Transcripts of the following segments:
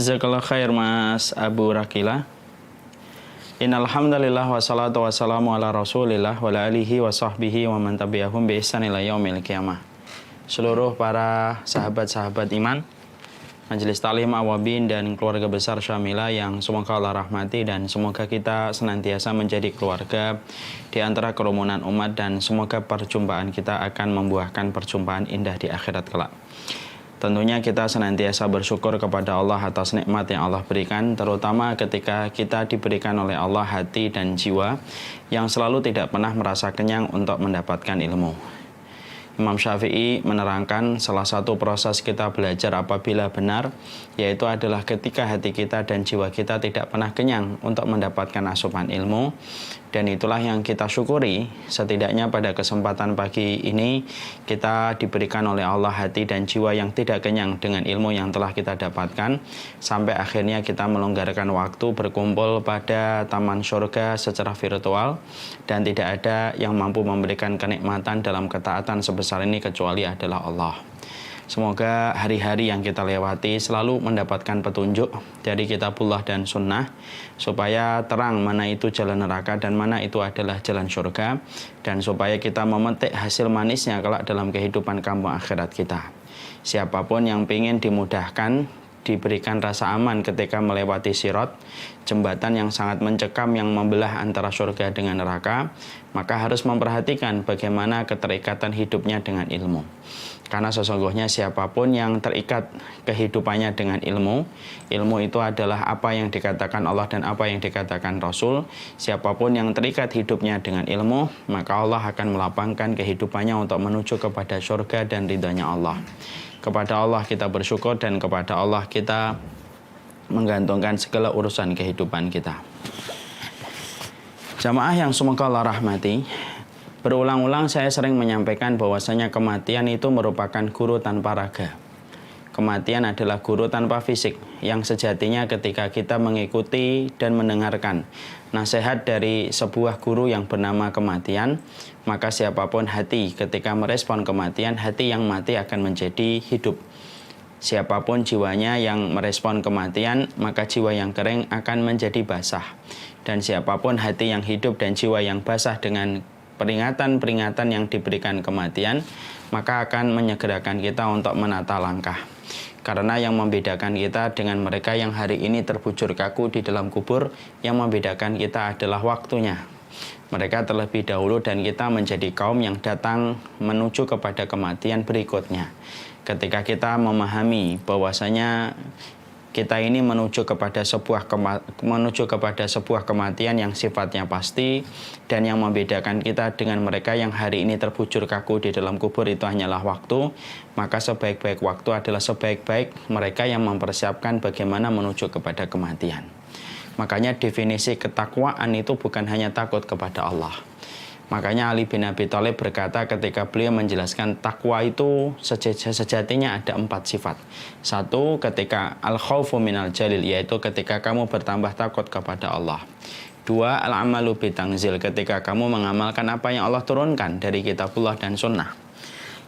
Jazakallah khair Mas Abu Rakila. Innal hamdalillah wassalatu wassalamu ala Rasulillah wa ala alihi wa sahbihi wa man tabi'ahum bi ihsan ila yaumil qiyamah. Seluruh para sahabat-sahabat iman, Majelis Ta'lim Awabin dan keluarga besar Syamila yang semoga Allah rahmati, dan semoga kita senantiasa menjadi keluarga di antara kerumunan umat, dan semoga perjumpaan kita akan membuahkan perjumpaan indah di akhirat kelak. Tentunya kita senantiasa bersyukur kepada Allah atas nikmat yang Allah berikan, terutama ketika kita diberikan oleh Allah hati dan jiwa yang selalu tidak pernah merasa kenyang untuk mendapatkan ilmu. Imam Syafi'i menerangkan salah satu proses kita belajar apabila benar, yaitu adalah ketika hati kita dan jiwa kita tidak pernah kenyang untuk mendapatkan asupan ilmu. Dan itulah yang kita syukuri, setidaknya pada kesempatan pagi ini kita diberikan oleh Allah hati dan jiwa yang tidak kenyang dengan ilmu yang telah kita dapatkan, sampai akhirnya kita melonggarkan waktu berkumpul pada taman surga secara virtual, dan tidak ada yang mampu memberikan kenikmatan dalam ketaatan sebesar ini kecuali adalah Allah. Semoga hari-hari yang kita lewati selalu mendapatkan petunjuk dari kitabullah dan sunnah, supaya terang mana itu jalan neraka dan mana itu adalah jalan surga, dan supaya kita memetik hasil manisnya kelak dalam kehidupan kampung akhirat kita. Siapapun yang ingin dimudahkan, diberikan rasa aman ketika melewati sirat, jembatan yang sangat mencekam yang membelah antara surga dengan neraka, maka harus memperhatikan bagaimana keterikatan hidupnya dengan ilmu. Karena sesungguhnya siapapun yang terikat kehidupannya dengan ilmu, ilmu itu adalah apa yang dikatakan Allah dan apa yang dikatakan Rasul. Siapapun yang terikat hidupnya dengan ilmu, maka Allah akan melapangkan kehidupannya untuk menuju kepada surga dan ridhanya Allah. Kepada Allah kita bersyukur, dan kepada Allah kita menggantungkan segala urusan kehidupan kita. Jamaah yang semoga Allah rahmati, berulang-ulang saya sering menyampaikan bahwasanya kematian itu merupakan guru tanpa raga. Kematian adalah guru tanpa fisik, yang sejatinya ketika kita mengikuti dan mendengarkan nasihat dari sebuah guru yang bernama kematian, maka siapapun hati ketika merespon kematian, hati yang mati akan menjadi hidup. Siapapun jiwanya yang merespon kematian, maka jiwa yang kering akan menjadi basah. Dan siapapun hati yang hidup dan jiwa yang basah dengan peringatan-peringatan yang diberikan kematian, maka akan menyegerakan kita untuk menata langkah. Karena yang membedakan kita dengan mereka yang hari ini terbujur kaku di dalam kubur, yang membedakan kita adalah waktunya. Mereka terlebih dahulu dan kita menjadi kaum yang datang menuju kepada kematian berikutnya. Ketika kita memahami bahwasanya kita ini menuju kepada sebuah kematian yang sifatnya pasti, dan yang membedakan kita dengan mereka yang hari ini terbujur kaku di dalam kubur itu hanyalah waktu, maka sebaik-baik waktu adalah sebaik-baik mereka yang mempersiapkan bagaimana menuju kepada kematian. Makanya definisi ketakwaan itu bukan hanya takut kepada Allah. Makanya Ali bin Abi Thalib berkata ketika beliau menjelaskan takwa itu sejatinya ada 4 sifat. 1, ketika al-khawfu minal jalil, yaitu ketika kamu bertambah takut kepada Allah. 2, al-amalu bitangzil, ketika kamu mengamalkan apa yang Allah turunkan dari kitabullah dan sunnah.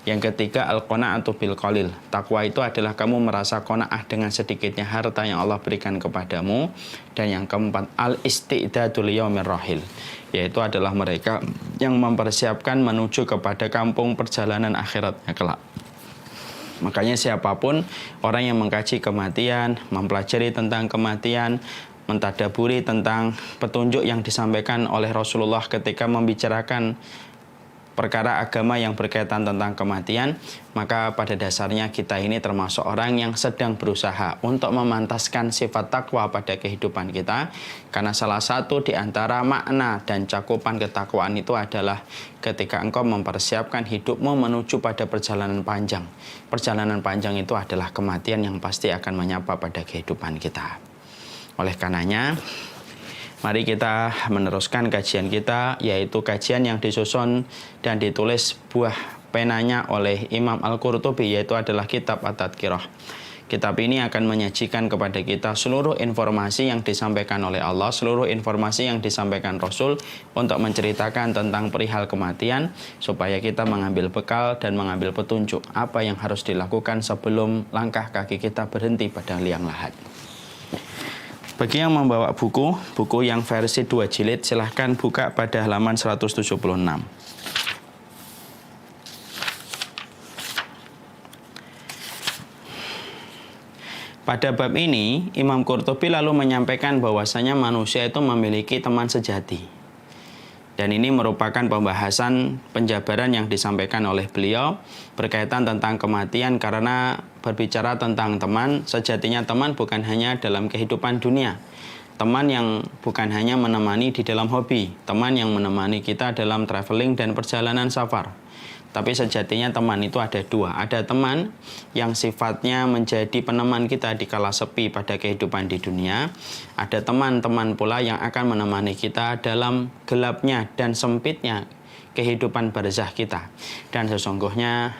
Yang ketiga, al-qana'atu bil qalil, takwa itu adalah kamu merasa qanaah dengan sedikitnya harta yang Allah berikan kepadamu. Dan yang keempat, al-istidadu liyaumir rahil, yaitu adalah mereka yang mempersiapkan menuju kepada kampung perjalanan akhiratnya kelak. Makanya siapapun orang yang mengkaji kematian, mempelajari tentang kematian, mentadaburi tentang petunjuk yang disampaikan oleh Rasulullah ketika membicarakan perkara agama yang berkaitan tentang kematian, maka pada dasarnya kita ini termasuk orang yang sedang berusaha untuk memantaskan sifat takwa pada kehidupan kita. Karena salah satu di antara makna dan cakupan ketakwaan itu adalah ketika engkau mempersiapkan hidupmu menuju pada perjalanan panjang. Perjalanan panjang itu adalah kematian yang pasti akan menyapa pada kehidupan kita. Oleh karenanya, mari kita meneruskan kajian kita, yaitu kajian yang disusun dan ditulis buah penanya oleh Imam Al-Qurtubi, yaitu adalah kitab At-Tadhkirah. Kitab ini akan menyajikan kepada kita seluruh informasi yang disampaikan oleh Allah, seluruh informasi yang disampaikan Rasul untuk menceritakan tentang perihal kematian, supaya kita mengambil bekal dan mengambil petunjuk apa yang harus dilakukan sebelum langkah kaki kita berhenti pada liang lahat. Bagi yang membawa buku yang versi 2 jilid, silahkan buka pada halaman 176. Pada bab ini, Imam Qurtubi lalu menyampaikan bahwasanya manusia itu memiliki teman sejati. Dan ini merupakan pembahasan penjabaran yang disampaikan oleh beliau berkaitan tentang kematian, karena berbicara tentang teman, sejatinya teman bukan hanya dalam kehidupan dunia. Teman yang bukan hanya menemani di dalam hobi, teman yang menemani kita dalam traveling dan perjalanan safar. Tapi sejatinya teman itu ada dua. Ada teman yang sifatnya menjadi peneman kita di kala sepi pada kehidupan di dunia. Ada teman-teman pula yang akan menemani kita dalam gelapnya dan sempitnya kehidupan barzah kita. Dan sesungguhnya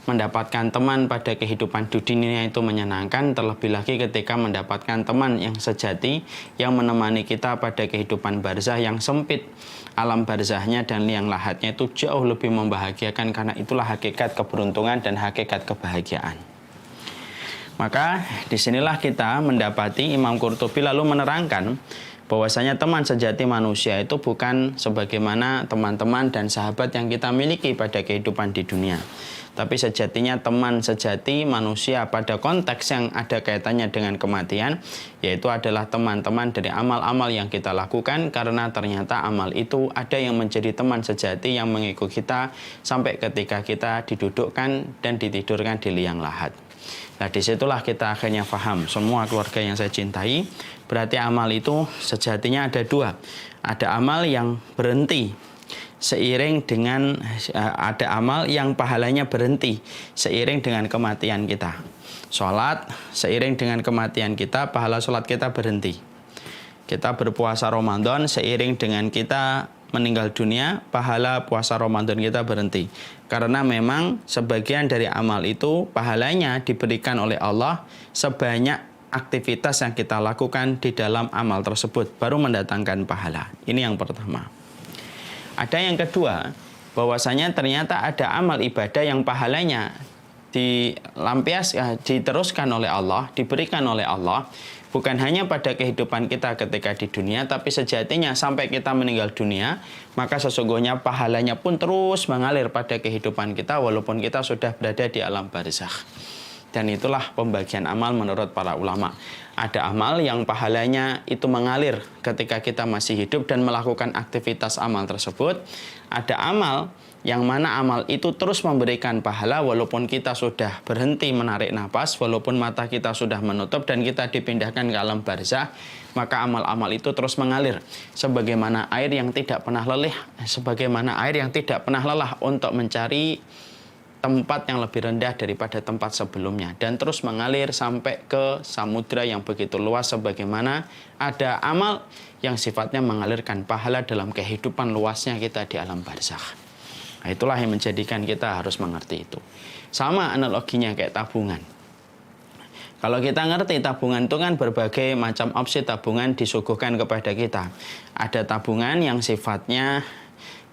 mendapatkan teman pada kehidupan di dunia itu menyenangkan, terlebih lagi ketika mendapatkan teman yang sejati yang menemani kita pada kehidupan barzah yang sempit. Alam barzahnya dan liang lahatnya itu jauh lebih membahagiakan, karena itulah hakikat keberuntungan dan hakikat kebahagiaan. Maka disinilah kita mendapati Imam Qurtubi lalu menerangkan bahwasanya teman sejati manusia itu bukan sebagaimana teman-teman dan sahabat yang kita miliki pada kehidupan di dunia. Tapi sejatinya teman sejati manusia pada konteks yang ada kaitannya dengan kematian, yaitu adalah teman-teman dari amal-amal yang kita lakukan, karena ternyata amal itu ada yang menjadi teman sejati yang mengikuti kita sampai ketika kita didudukkan dan ditidurkan di liang lahat. Nah, disitulah kita akhirnya paham, semua keluarga yang saya cintai, berarti amal itu sejatinya ada dua. Ada amal yang berhenti seiring dengan ada amal yang pahalanya berhenti seiring dengan kematian kita. Sholat seiring dengan kematian kita, pahala sholat kita berhenti. Kita berpuasa Ramadan seiring dengan kita meninggal dunia, pahala puasa Ramadan kita berhenti. Karena memang sebagian dari amal itu pahalanya diberikan oleh Allah sebanyak aktivitas yang kita lakukan di dalam amal tersebut baru mendatangkan pahala. Ini yang pertama. Ada yang kedua, bahwasanya ternyata ada amal ibadah yang pahalanya diteruskan oleh Allah, diberikan oleh Allah, bukan hanya pada kehidupan kita ketika di dunia, tapi sejatinya sampai kita meninggal dunia, maka sesungguhnya pahalanya pun terus mengalir pada kehidupan kita walaupun kita sudah berada di alam barzakh. Dan itulah pembagian amal menurut para ulama. Ada amal yang pahalanya itu mengalir ketika kita masih hidup dan melakukan aktivitas amal tersebut. Ada amal yang mana amal itu terus memberikan pahala walaupun kita sudah berhenti menarik napas, walaupun mata kita sudah menutup dan kita dipindahkan ke alam barzakh, maka amal-amal itu terus mengalir sebagaimana air yang tidak pernah lelah, sebagaimana air yang tidak pernah lelah untuk mencari tempat yang lebih rendah daripada tempat sebelumnya, dan terus mengalir sampai ke samudra yang begitu luas, sebagaimana ada amal yang sifatnya mengalirkan pahala dalam kehidupan luasnya kita di alam barzakh. Nah, itulah yang menjadikan kita harus mengerti itu. Sama analoginya kayak tabungan. Kalau kita ngerti tabungan itu kan berbagai macam opsi tabungan disuguhkan kepada kita. Ada tabungan yang sifatnya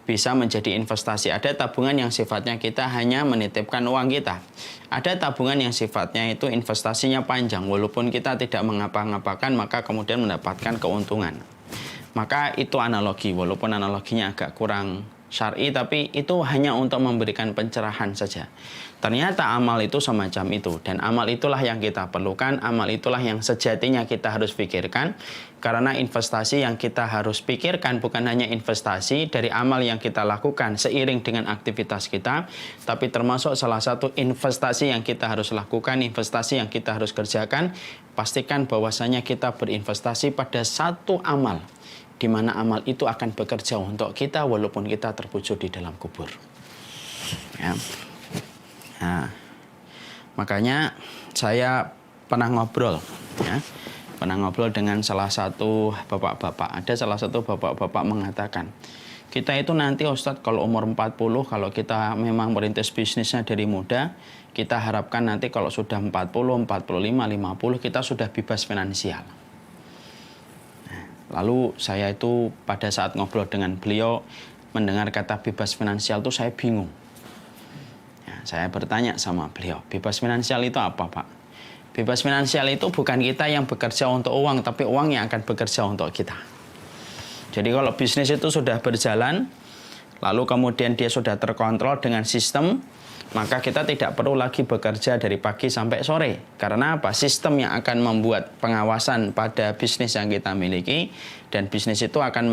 bisa menjadi investasi. Ada tabungan yang sifatnya kita hanya menitipkan uang kita. Ada tabungan yang sifatnya itu investasinya panjang. Walaupun kita tidak mengapa-ngapakan, maka kemudian mendapatkan keuntungan. Maka itu analogi. Walaupun analoginya agak kurang syar'i, tapi itu hanya untuk memberikan pencerahan saja. Ternyata amal itu semacam itu. Dan amal itulah yang kita perlukan. Amal itulah yang sejatinya kita harus pikirkan. Karena investasi yang kita harus pikirkan bukan hanya investasi dari amal yang kita lakukan seiring dengan aktivitas kita, tapi termasuk salah satu investasi yang kita harus lakukan, investasi yang kita harus kerjakan, pastikan bahwasanya kita berinvestasi pada satu amal, di mana amal itu akan bekerja untuk kita walaupun kita terpojok di dalam kubur. Ya. Nah, makanya saya pernah ngobrol dengan salah satu bapak-bapak. Ada salah satu bapak-bapak mengatakan, kita itu nanti Ustadz kalau umur 40, kalau kita memang merintis bisnisnya dari muda, kita harapkan nanti kalau sudah 40, 45, 50, kita sudah bebas finansial. Lalu saya itu pada saat ngobrol dengan beliau, mendengar kata bebas finansial itu saya bingung. Ya, saya bertanya sama beliau, bebas finansial itu apa, Pak? Bebas finansial itu bukan kita yang bekerja untuk uang, tapi uang yang akan bekerja untuk kita. Jadi kalau bisnis itu sudah berjalan, lalu kemudian dia sudah terkontrol dengan sistem, maka kita tidak perlu lagi bekerja dari pagi sampai sore. Karena apa? Sistem yang akan membuat pengawasan pada bisnis yang kita miliki, dan bisnis itu akan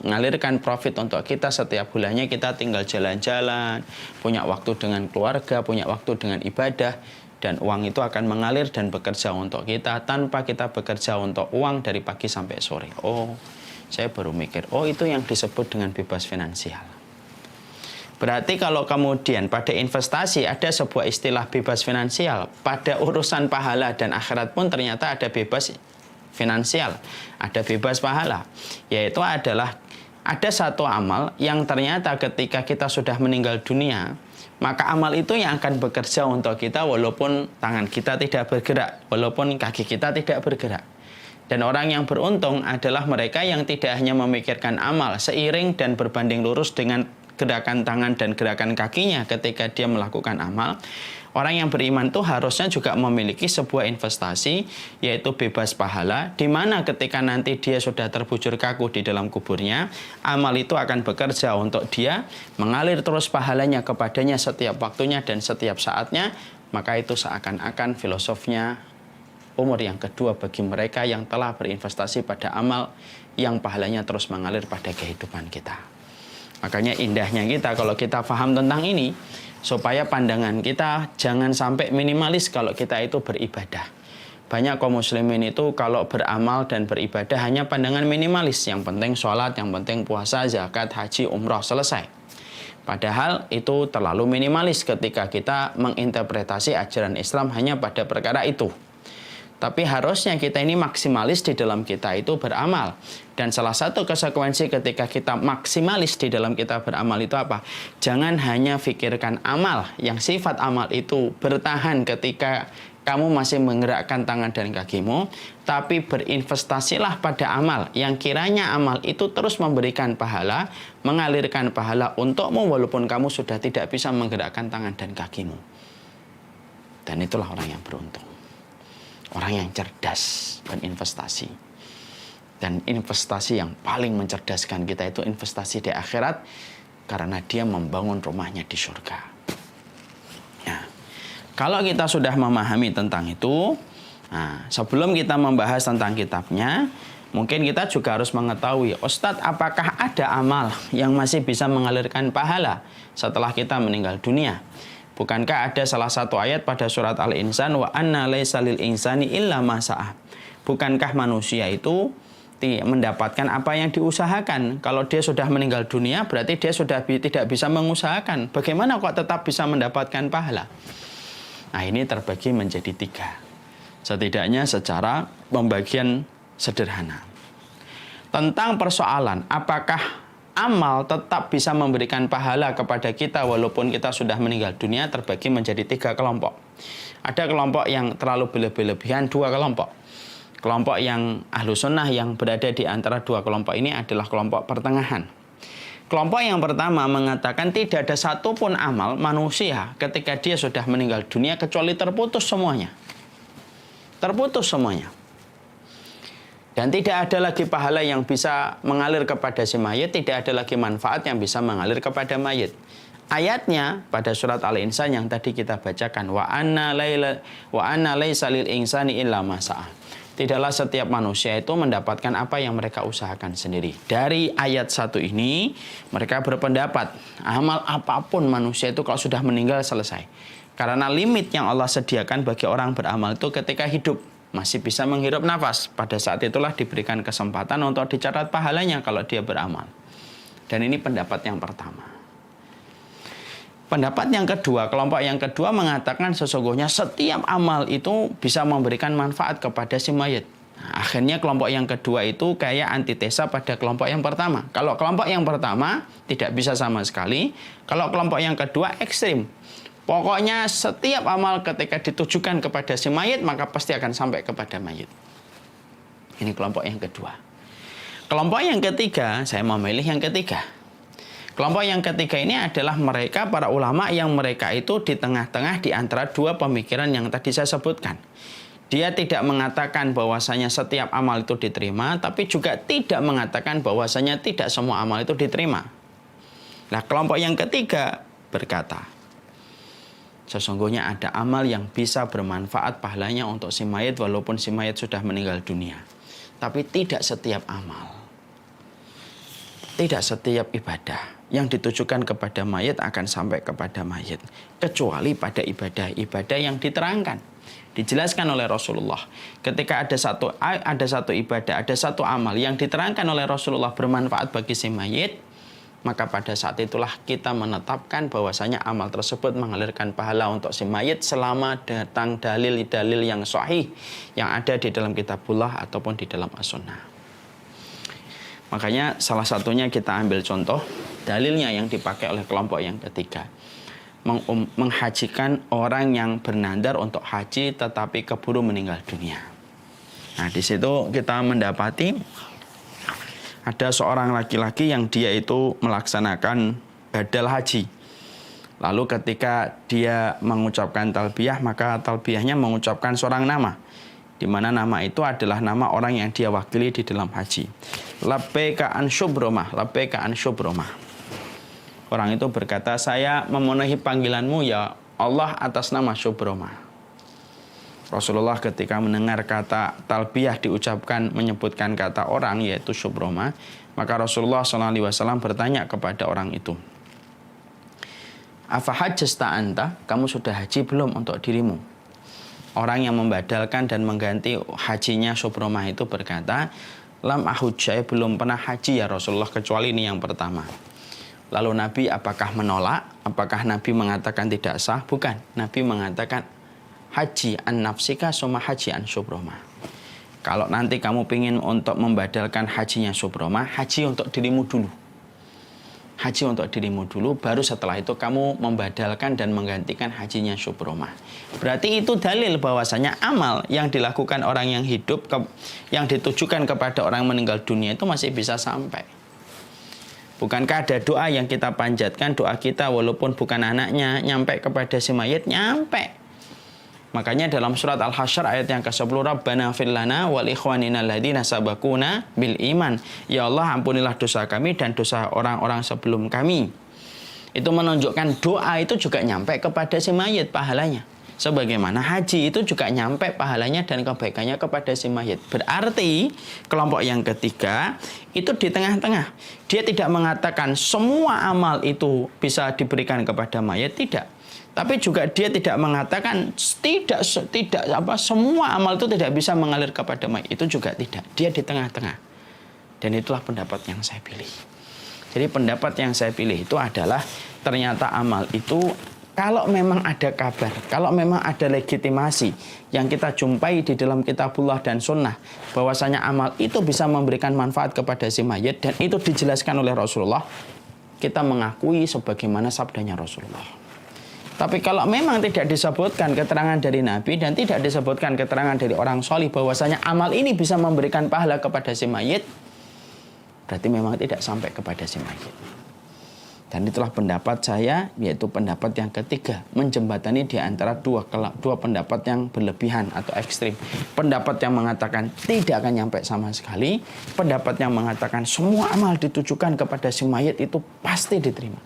mengalirkan profit untuk kita setiap bulannya. Kita tinggal jalan-jalan, punya waktu dengan keluarga, punya waktu dengan ibadah, dan uang itu akan mengalir dan bekerja untuk kita tanpa kita bekerja untuk uang dari pagi sampai sore. Oh, saya baru mikir, oh itu yang disebut dengan bebas finansial. Berarti kalau kemudian pada investasi ada sebuah istilah bebas finansial, pada urusan pahala dan akhirat pun ternyata ada bebas finansial, ada bebas pahala. Yaitu adalah ada satu amal yang ternyata ketika kita sudah meninggal dunia, maka amal itu yang akan bekerja untuk kita walaupun tangan kita tidak bergerak, walaupun kaki kita tidak bergerak. Dan orang yang beruntung adalah mereka yang tidak hanya memikirkan amal seiring dan berbanding lurus dengan gerakan tangan dan gerakan kakinya ketika dia melakukan amal. Orang yang beriman itu harusnya juga memiliki sebuah investasi, yaitu bebas pahala, di mana ketika nanti dia sudah terbujur kaku di dalam kuburnya, amal itu akan bekerja untuk dia, mengalir terus pahalanya kepadanya setiap waktunya dan setiap saatnya. Maka itu seakan-akan filosofnya umur yang kedua bagi mereka yang telah berinvestasi pada amal yang pahalanya terus mengalir pada kehidupan kita. Makanya indahnya kita kalau kita paham tentang ini, supaya pandangan kita jangan sampai minimalis kalau kita itu beribadah. Banyak kaum muslimin itu kalau beramal dan beribadah hanya pandangan minimalis. Yang penting sholat, yang penting puasa, zakat, haji, umroh, selesai. Padahal itu terlalu minimalis ketika kita menginterpretasi ajaran Islam hanya pada perkara itu. Tapi harusnya kita ini maksimalis di dalam kita itu beramal. Dan salah satu konsekuensi ketika kita maksimalis di dalam kita beramal itu apa? Jangan hanya pikirkan amal, yang sifat amal itu bertahan ketika kamu masih menggerakkan tangan dan kakimu, tapi berinvestasilah pada amal, yang kiranya amal itu terus memberikan pahala, mengalirkan pahala untukmu walaupun kamu sudah tidak bisa menggerakkan tangan dan kakimu. Dan itulah orang yang beruntung. Orang yang cerdas berinvestasi. Dan investasi yang paling mencerdaskan kita itu investasi di akhirat, karena dia membangun rumahnya di surga. Ya. Kalau kita sudah memahami tentang itu, nah, sebelum kita membahas tentang kitabnya, mungkin kita juga harus mengetahui, Ustadz, apakah ada amal yang masih bisa mengalirkan pahala setelah kita meninggal dunia? Bukankah ada salah satu ayat pada surat Al-Insan, wa anna laisa lil insani illa ma sa'a. Bukankah manusia itu mendapatkan apa yang diusahakan? Kalau dia sudah meninggal dunia, berarti dia sudah tidak bisa mengusahakan. Bagaimana kok tetap bisa mendapatkan pahala? Nah, ini terbagi menjadi 3. Setidaknya secara pembagian sederhana. Tentang persoalan apakah amal tetap bisa memberikan pahala kepada kita walaupun kita sudah meninggal dunia, terbagi menjadi 3 kelompok. Ada kelompok yang terlalu berlebihan, 2 kelompok. Kelompok yang ahlu sunnah yang berada di antara 2 kelompok ini adalah kelompok pertengahan. Kelompok yang pertama mengatakan tidak ada satupun amal manusia ketika dia sudah meninggal dunia kecuali terputus semuanya. Terputus semuanya. Dan tidak ada lagi pahala yang bisa mengalir kepada si mayit, tidak ada lagi manfaat yang bisa mengalir kepada mayit. Ayatnya pada surat Al-Insan yang tadi kita bacakan, wa anna laisa lil insani illa ma sa'a. Tidaklah setiap manusia itu mendapatkan apa yang mereka usahakan sendiri. Dari ayat 1 ini, mereka berpendapat, amal apapun manusia itu kalau sudah meninggal selesai. Karena limit yang Allah sediakan bagi orang beramal itu ketika hidup, masih bisa menghirup nafas. Pada saat itulah diberikan kesempatan untuk dicatat pahalanya kalau dia beramal. Dan ini pendapat yang pertama. Pendapat yang kedua, kelompok yang kedua mengatakan sesungguhnya setiap amal itu bisa memberikan manfaat kepada si mayit. Nah, akhirnya kelompok yang kedua itu kayak antitesa pada kelompok yang pertama. Kalau kelompok yang pertama tidak bisa sama sekali, kalau kelompok yang kedua ekstrim. Pokoknya setiap amal ketika ditujukan kepada si mayit, maka pasti akan sampai kepada mayit. Ini kelompok yang kedua. Kelompok yang ketiga, saya memilih yang ketiga. Kelompok yang ketiga ini adalah mereka para ulama yang mereka itu di tengah-tengah di antara dua pemikiran yang tadi saya sebutkan. Dia tidak mengatakan bahwasanya setiap amal itu diterima, tapi juga tidak mengatakan bahwasanya tidak semua amal itu diterima. Nah, kelompok yang ketiga berkata, sesungguhnya ada amal yang bisa bermanfaat pahalanya untuk si mayit walaupun si mayit sudah meninggal dunia. Tapi tidak setiap amal, tidak setiap ibadah yang ditujukan kepada mayit akan sampai kepada mayit, kecuali pada ibadah-ibadah yang diterangkan, dijelaskan oleh Rasulullah. Ketika ada satu ibadah, ada satu amal yang diterangkan oleh Rasulullah bermanfaat bagi si mayit, maka pada saat itulah kita menetapkan bahwasanya amal tersebut mengalirkan pahala untuk si mayit selama datang dalil-dalil yang sahih yang ada di dalam kitabullah ataupun di dalam as-sunnah. Makanya salah satunya kita ambil contoh dalilnya yang dipakai oleh kelompok yang ketiga. Menghajikan orang yang bernadar untuk haji tetapi keburu meninggal dunia. Nah, di situ kita mendapati ada seorang laki-laki yang dia itu melaksanakan badal haji. Lalu ketika dia mengucapkan talbiyah, maka talbiyahnya mengucapkan seorang nama, di mana nama itu adalah nama orang yang dia wakili di dalam haji. Labbaika an syubromah, labbaika an syubromah. Orang itu berkata, saya memenuhi panggilanmu ya Allah atas nama Syubromah. Rasulullah ketika mendengar kata talbiyah diucapkan menyebutkan kata orang yaitu Syubromah, maka Rasulullah SAW bertanya kepada orang itu, Afa hajjasta anta, kamu sudah haji belum untuk dirimu? Orang yang membadalkan dan mengganti hajinya Syubromah itu berkata, lam ahujjai, belum pernah haji ya Rasulullah kecuali ini yang pertama. Lalu Nabi apakah menolak? Apakah Nabi mengatakan tidak sah? Bukan. Nabi mengatakan haji an nafsika summa haji an Syubromah. Kalau nanti kamu ingin untuk membadalkan hajinya Syubromah, haji untuk dirimu dulu. Haji untuk dirimu dulu, baru setelah itu kamu membadalkan dan menggantikan hajinya Syubromah. Berarti itu dalil bahwasanya amal yang dilakukan orang yang hidup, yang ditujukan kepada orang meninggal dunia itu masih bisa sampai. Bukankah ada doa yang kita panjatkan, doa kita walaupun bukan anaknya, nyampe kepada si mayit, nyampe. Makanya dalam surat Al-Hasyr ayat yang ke-10, Rabbana fir lana wal ikhwanina alladzina sabaquna bil iman. Ya Allah, ampunilah dosa kami dan dosa orang-orang sebelum kami. Itu menunjukkan doa itu juga nyampe kepada si mayit pahalanya. Sebagaimana haji itu juga nyampe pahalanya dan kebaikannya kepada si mayit. Berarti kelompok yang ketiga itu di tengah-tengah. Dia tidak mengatakan semua amal itu bisa diberikan kepada mayit, tidak. Tapi juga dia tidak mengatakan semua amal itu tidak bisa mengalir kepada mayit. Itu juga tidak. Dia di tengah-tengah. Dan itulah pendapat yang saya pilih. Jadi pendapat yang saya pilih itu adalah ternyata amal itu kalau memang ada kabar, kalau memang ada legitimasi yang kita jumpai di dalam kitabullah dan sunnah bahwasanya amal itu bisa memberikan manfaat kepada si mayit dan itu dijelaskan oleh Rasulullah, kita mengakui sebagaimana sabdanya Rasulullah. Tapi kalau memang tidak disebutkan keterangan dari Nabi dan tidak disebutkan keterangan dari orang solih bahwasanya amal ini bisa memberikan pahala kepada si mayit, berarti memang tidak sampai kepada si mayit. Dan itulah pendapat saya, yaitu pendapat yang ketiga, menjembatani di antara dua pendapat yang berlebihan atau ekstrim. Pendapat yang mengatakan tidak akan nyampe sama sekali, pendapat yang mengatakan semua amal ditujukan kepada si mayit itu pasti diterima.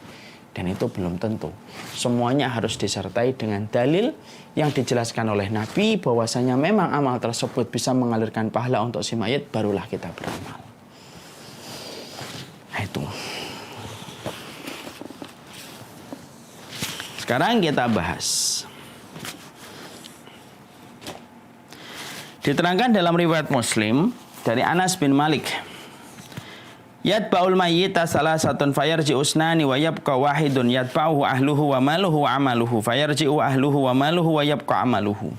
Dan itu belum tentu. Semuanya harus disertai dengan dalil yang dijelaskan oleh Nabi bahwasanya memang amal tersebut bisa mengalirkan pahala untuk si mayit, barulah kita beramal. Nah, itu. Sekarang kita bahas. Diterangkan dalam riwayat Muslim dari Anas bin Malik. Yatba'ul mayyita salasatun fayarji'u usnani wa yabqa wahidun yatba'uhu ahluhu wa maluhu wa amaluhu fayarji'u ahluhu wa maluhu wa yabqa amaluhu.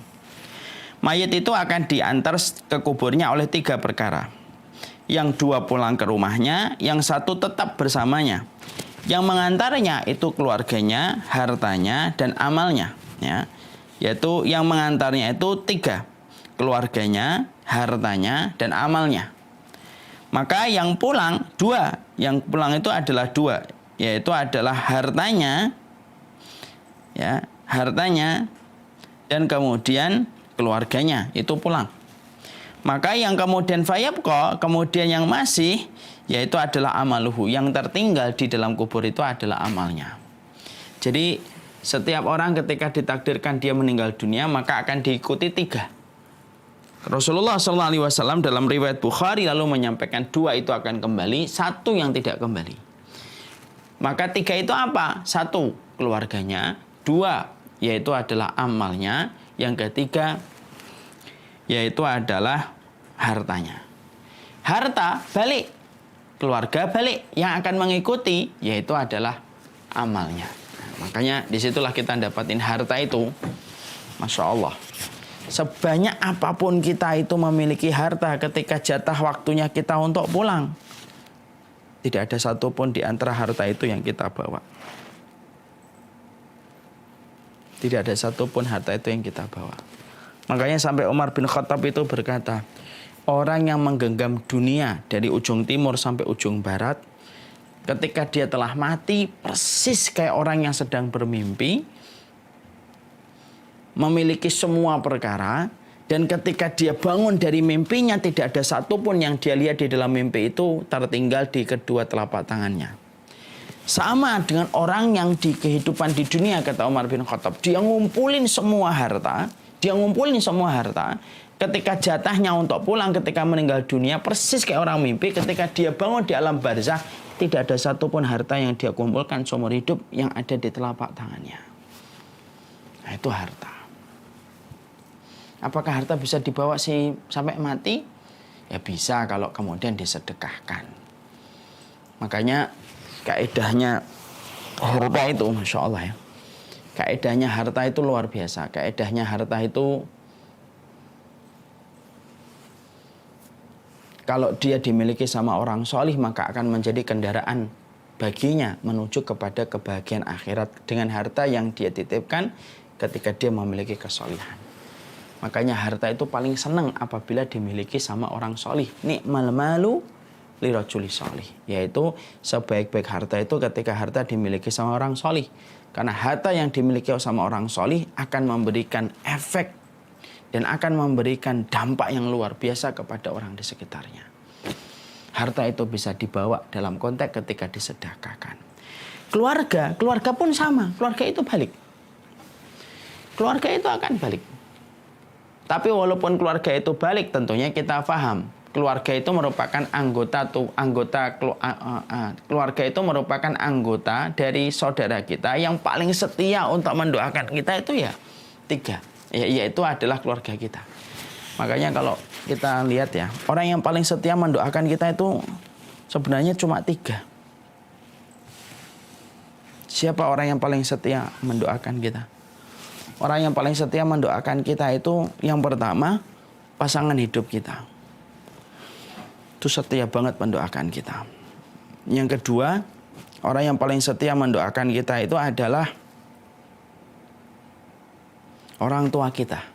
Mayit itu akan diantar ke kuburnya oleh 3 perkara. Yang 2 pulang ke rumahnya, yang 1 tetap bersamanya. Yang mengantarnya itu keluarganya, hartanya, dan amalnya. Ya. Yaitu yang mengantarnya itu 3. Keluarganya, hartanya, dan amalnya. Maka yang pulang 2. Yang pulang itu adalah 2. yaitu adalah hartanya, ya, hartanya, dan kemudian keluarganya itu pulang. Maka yang kemudian fayabqa, kemudian yang masih, yaitu adalah amaluhu. Yang tertinggal di dalam kubur itu adalah amalnya. Jadi setiap orang ketika ditakdirkan dia meninggal dunia, maka akan diikuti 3. Rasulullah SAW dalam riwayat Bukhari lalu menyampaikan 2 itu akan kembali, 1 yang tidak kembali. Maka 3 itu apa? 1 keluarganya, 2 yaitu adalah amalnya, yang ketiga yaitu adalah hartanya. Harta balik, keluarga balik, yang akan mengikuti yaitu adalah amalnya. Makanya disitulah kita dapatin harta itu, Masya Allah. Sebanyak apapun kita itu memiliki harta, ketika jatah waktunya kita untuk pulang, tidak ada satupun di antara harta itu yang kita bawa. Tidak ada satupun harta itu yang kita bawa. Makanya sampai Umar bin Khattab itu berkata, orang yang menggenggam dunia dari ujung timur sampai ujung barat, ketika dia telah mati, persis kayak orang yang sedang bermimpi, memiliki semua perkara, dan ketika dia bangun dari mimpinya, tidak ada satupun yang dia lihat di dalam mimpi itu tertinggal di kedua telapak tangannya. Sama dengan orang yang di kehidupan di dunia, kata Umar bin Khattab, dia ngumpulin semua harta, ketika jatahnya untuk pulang, ketika meninggal dunia, persis kayak orang mimpi, ketika dia bangun di alam barzah, tidak ada satupun harta yang dia kumpulkan seumur hidup yang ada di telapak tangannya. Nah, itu harta. Apakah harta bisa dibawa sampai mati? Ya bisa kalau kemudian disedekahkan. Makanya kaedahnya harta itu, Masya Allah ya. Kaedahnya harta itu luar biasa. Kaedahnya harta itu, kalau dia dimiliki sama orang solih, maka akan menjadi kendaraan baginya menuju kepada kebahagiaan akhirat dengan harta yang dia titipkan ketika dia memiliki kesolihan. Makanya harta itu paling senang apabila dimiliki sama orang solih. Ni'mal malu lirajuli solih. Yaitu sebaik-baik harta itu ketika harta dimiliki sama orang solih. Karena harta yang dimiliki sama orang solih akan memberikan efek dan akan memberikan dampak yang luar biasa kepada orang di sekitarnya. Harta itu bisa dibawa dalam konteks ketika disedekahkan. Keluarga pun sama. Keluarga itu balik. Keluarga itu akan balik. Tapi walaupun keluarga itu balik, tentunya kita paham keluarga itu merupakan keluarga itu merupakan anggota dari saudara kita yang paling setia untuk mendoakan kita itu ya 3, yaitu adalah keluarga kita. Makanya kalau kita lihat ya, orang yang paling setia mendoakan kita itu sebenarnya cuma 3. Siapa orang yang paling setia mendoakan kita? Orang yang paling setia mendoakan kita itu yang pertama, pasangan hidup kita. Itu setia banget mendoakan kita. Yang kedua, orang yang paling setia mendoakan kita itu adalah orang tua kita,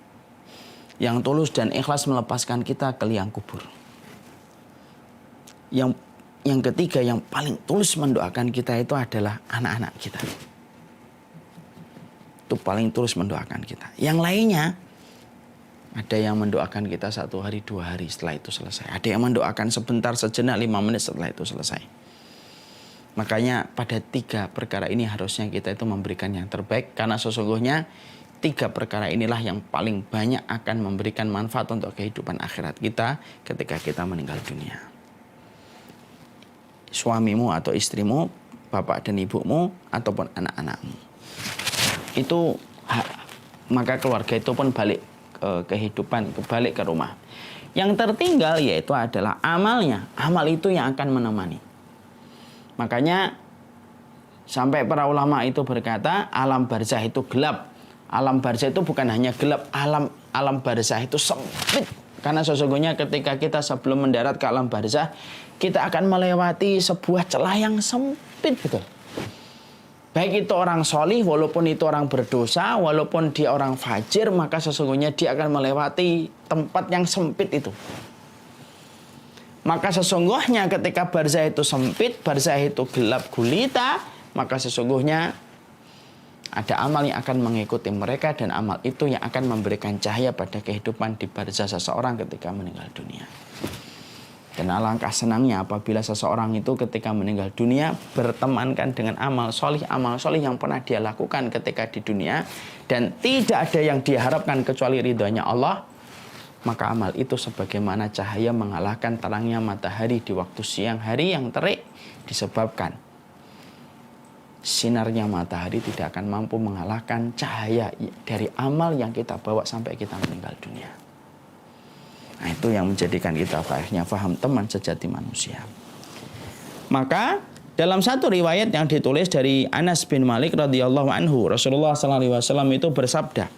yang tulus dan ikhlas melepaskan kita ke liang kubur. Yang ketiga, yang paling tulus mendoakan kita itu adalah anak-anak kita. Itu paling tulus mendoakan kita. Yang lainnya, ada yang mendoakan kita 1 hari, 2 hari setelah itu selesai. Ada yang mendoakan sebentar, sejenak, 5 menit setelah itu selesai. Makanya pada 3 perkara ini harusnya kita itu memberikan yang terbaik. Karena sesungguhnya 3 perkara inilah yang paling banyak akan memberikan manfaat untuk kehidupan akhirat kita ketika kita meninggal dunia. Suamimu atau istrimu, bapak dan ibumu, ataupun anak-anakmu. Itu maka keluarga itu pun balik ke kehidupan, balik ke rumah. Yang tertinggal yaitu adalah amalnya. Amal itu yang akan menemani. Makanya sampai para ulama itu berkata, alam barzah itu gelap. Alam barzah itu bukan hanya gelap, alam barzah itu sempit. Karena sesungguhnya ketika kita sebelum mendarat ke alam barzah, kita akan melewati sebuah celah yang sempit betul. Baik itu orang solih, walaupun itu orang berdosa, walaupun dia orang fajir, maka sesungguhnya dia akan melewati tempat yang sempit itu. Maka sesungguhnya ketika barzah itu sempit, barzah itu gelap gulita, maka sesungguhnya ada amal yang akan mengikuti mereka, dan amal itu yang akan memberikan cahaya pada kehidupan di barzah seseorang ketika meninggal dunia. Dan alangkah senangnya apabila seseorang itu ketika meninggal dunia bertemankan dengan amal solih yang pernah dia lakukan ketika di dunia, dan tidak ada yang diharapkan kecuali ridhonya Allah, maka amal itu sebagaimana cahaya mengalahkan terangnya matahari di waktu siang hari yang terik, disebabkan sinarnya matahari tidak akan mampu mengalahkan cahaya dari amal yang kita bawa sampai kita meninggal dunia. Nah, itu yang menjadikan kita akhirnya paham teman sejati manusia. Maka dalam satu riwayat yang ditulis dari Anas bin Malik radhiyallahu anhu, Rasulullah SAW itu bersabda,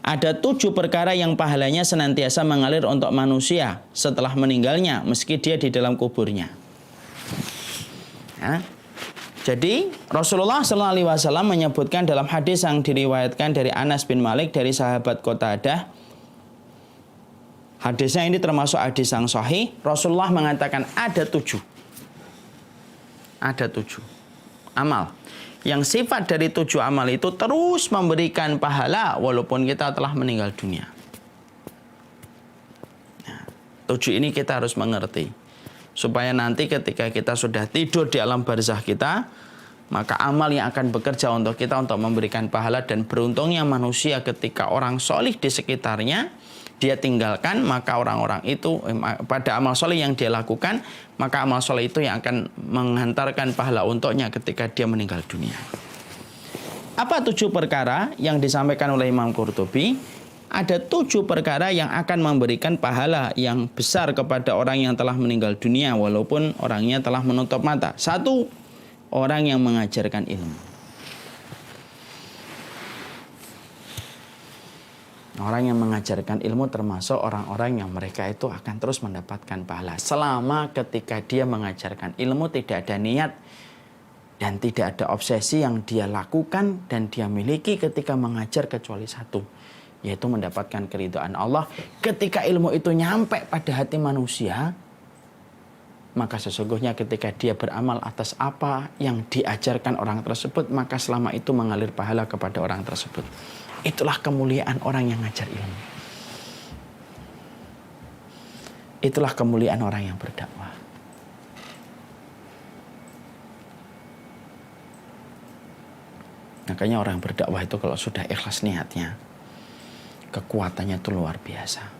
ada 7 perkara yang pahalanya senantiasa mengalir untuk manusia setelah meninggalnya meski dia di dalam kuburnya. Nah, jadi Rasulullah SAW menyebutkan dalam hadis yang diriwayatkan dari Anas bin Malik dari sahabat Qatadah. Hadisnya ini termasuk hadis yang sahih. Rasulullah mengatakan ada 7 amal yang sifat dari 7 amal itu terus memberikan pahala walaupun kita telah meninggal dunia. Nah, 7 ini kita harus mengerti supaya nanti ketika kita sudah tidur di alam barzah kita, maka amal yang akan bekerja untuk kita untuk memberikan pahala. Dan beruntungnya manusia ketika orang solih di sekitarnya dia tinggalkan, maka orang-orang itu pada amal soleh yang dia lakukan, maka amal soleh itu yang akan menghantarkan pahala untuknya ketika dia meninggal dunia. Apa 7 perkara yang disampaikan oleh Imam Qurtubi? Ada 7 perkara yang akan memberikan pahala yang besar kepada orang yang telah meninggal dunia walaupun orangnya telah menutup mata. 1, orang yang mengajarkan ilmu. Orang yang mengajarkan ilmu termasuk orang-orang yang mereka itu akan terus mendapatkan pahala. Selama ketika dia mengajarkan ilmu tidak ada niat dan tidak ada obsesi yang dia lakukan dan dia miliki ketika mengajar kecuali 1, yaitu mendapatkan keridhaan Allah. Ketika ilmu itu nyampe pada hati manusia, maka sesungguhnya ketika dia beramal atas apa yang diajarkan orang tersebut, maka selama itu mengalir pahala kepada orang tersebut. Itulah kemuliaan orang yang ngajar ilmu. Itulah kemuliaan orang yang berdakwah. Makanya orang yang berdakwah itu kalau sudah ikhlas niatnya, kekuatannya itu luar biasa.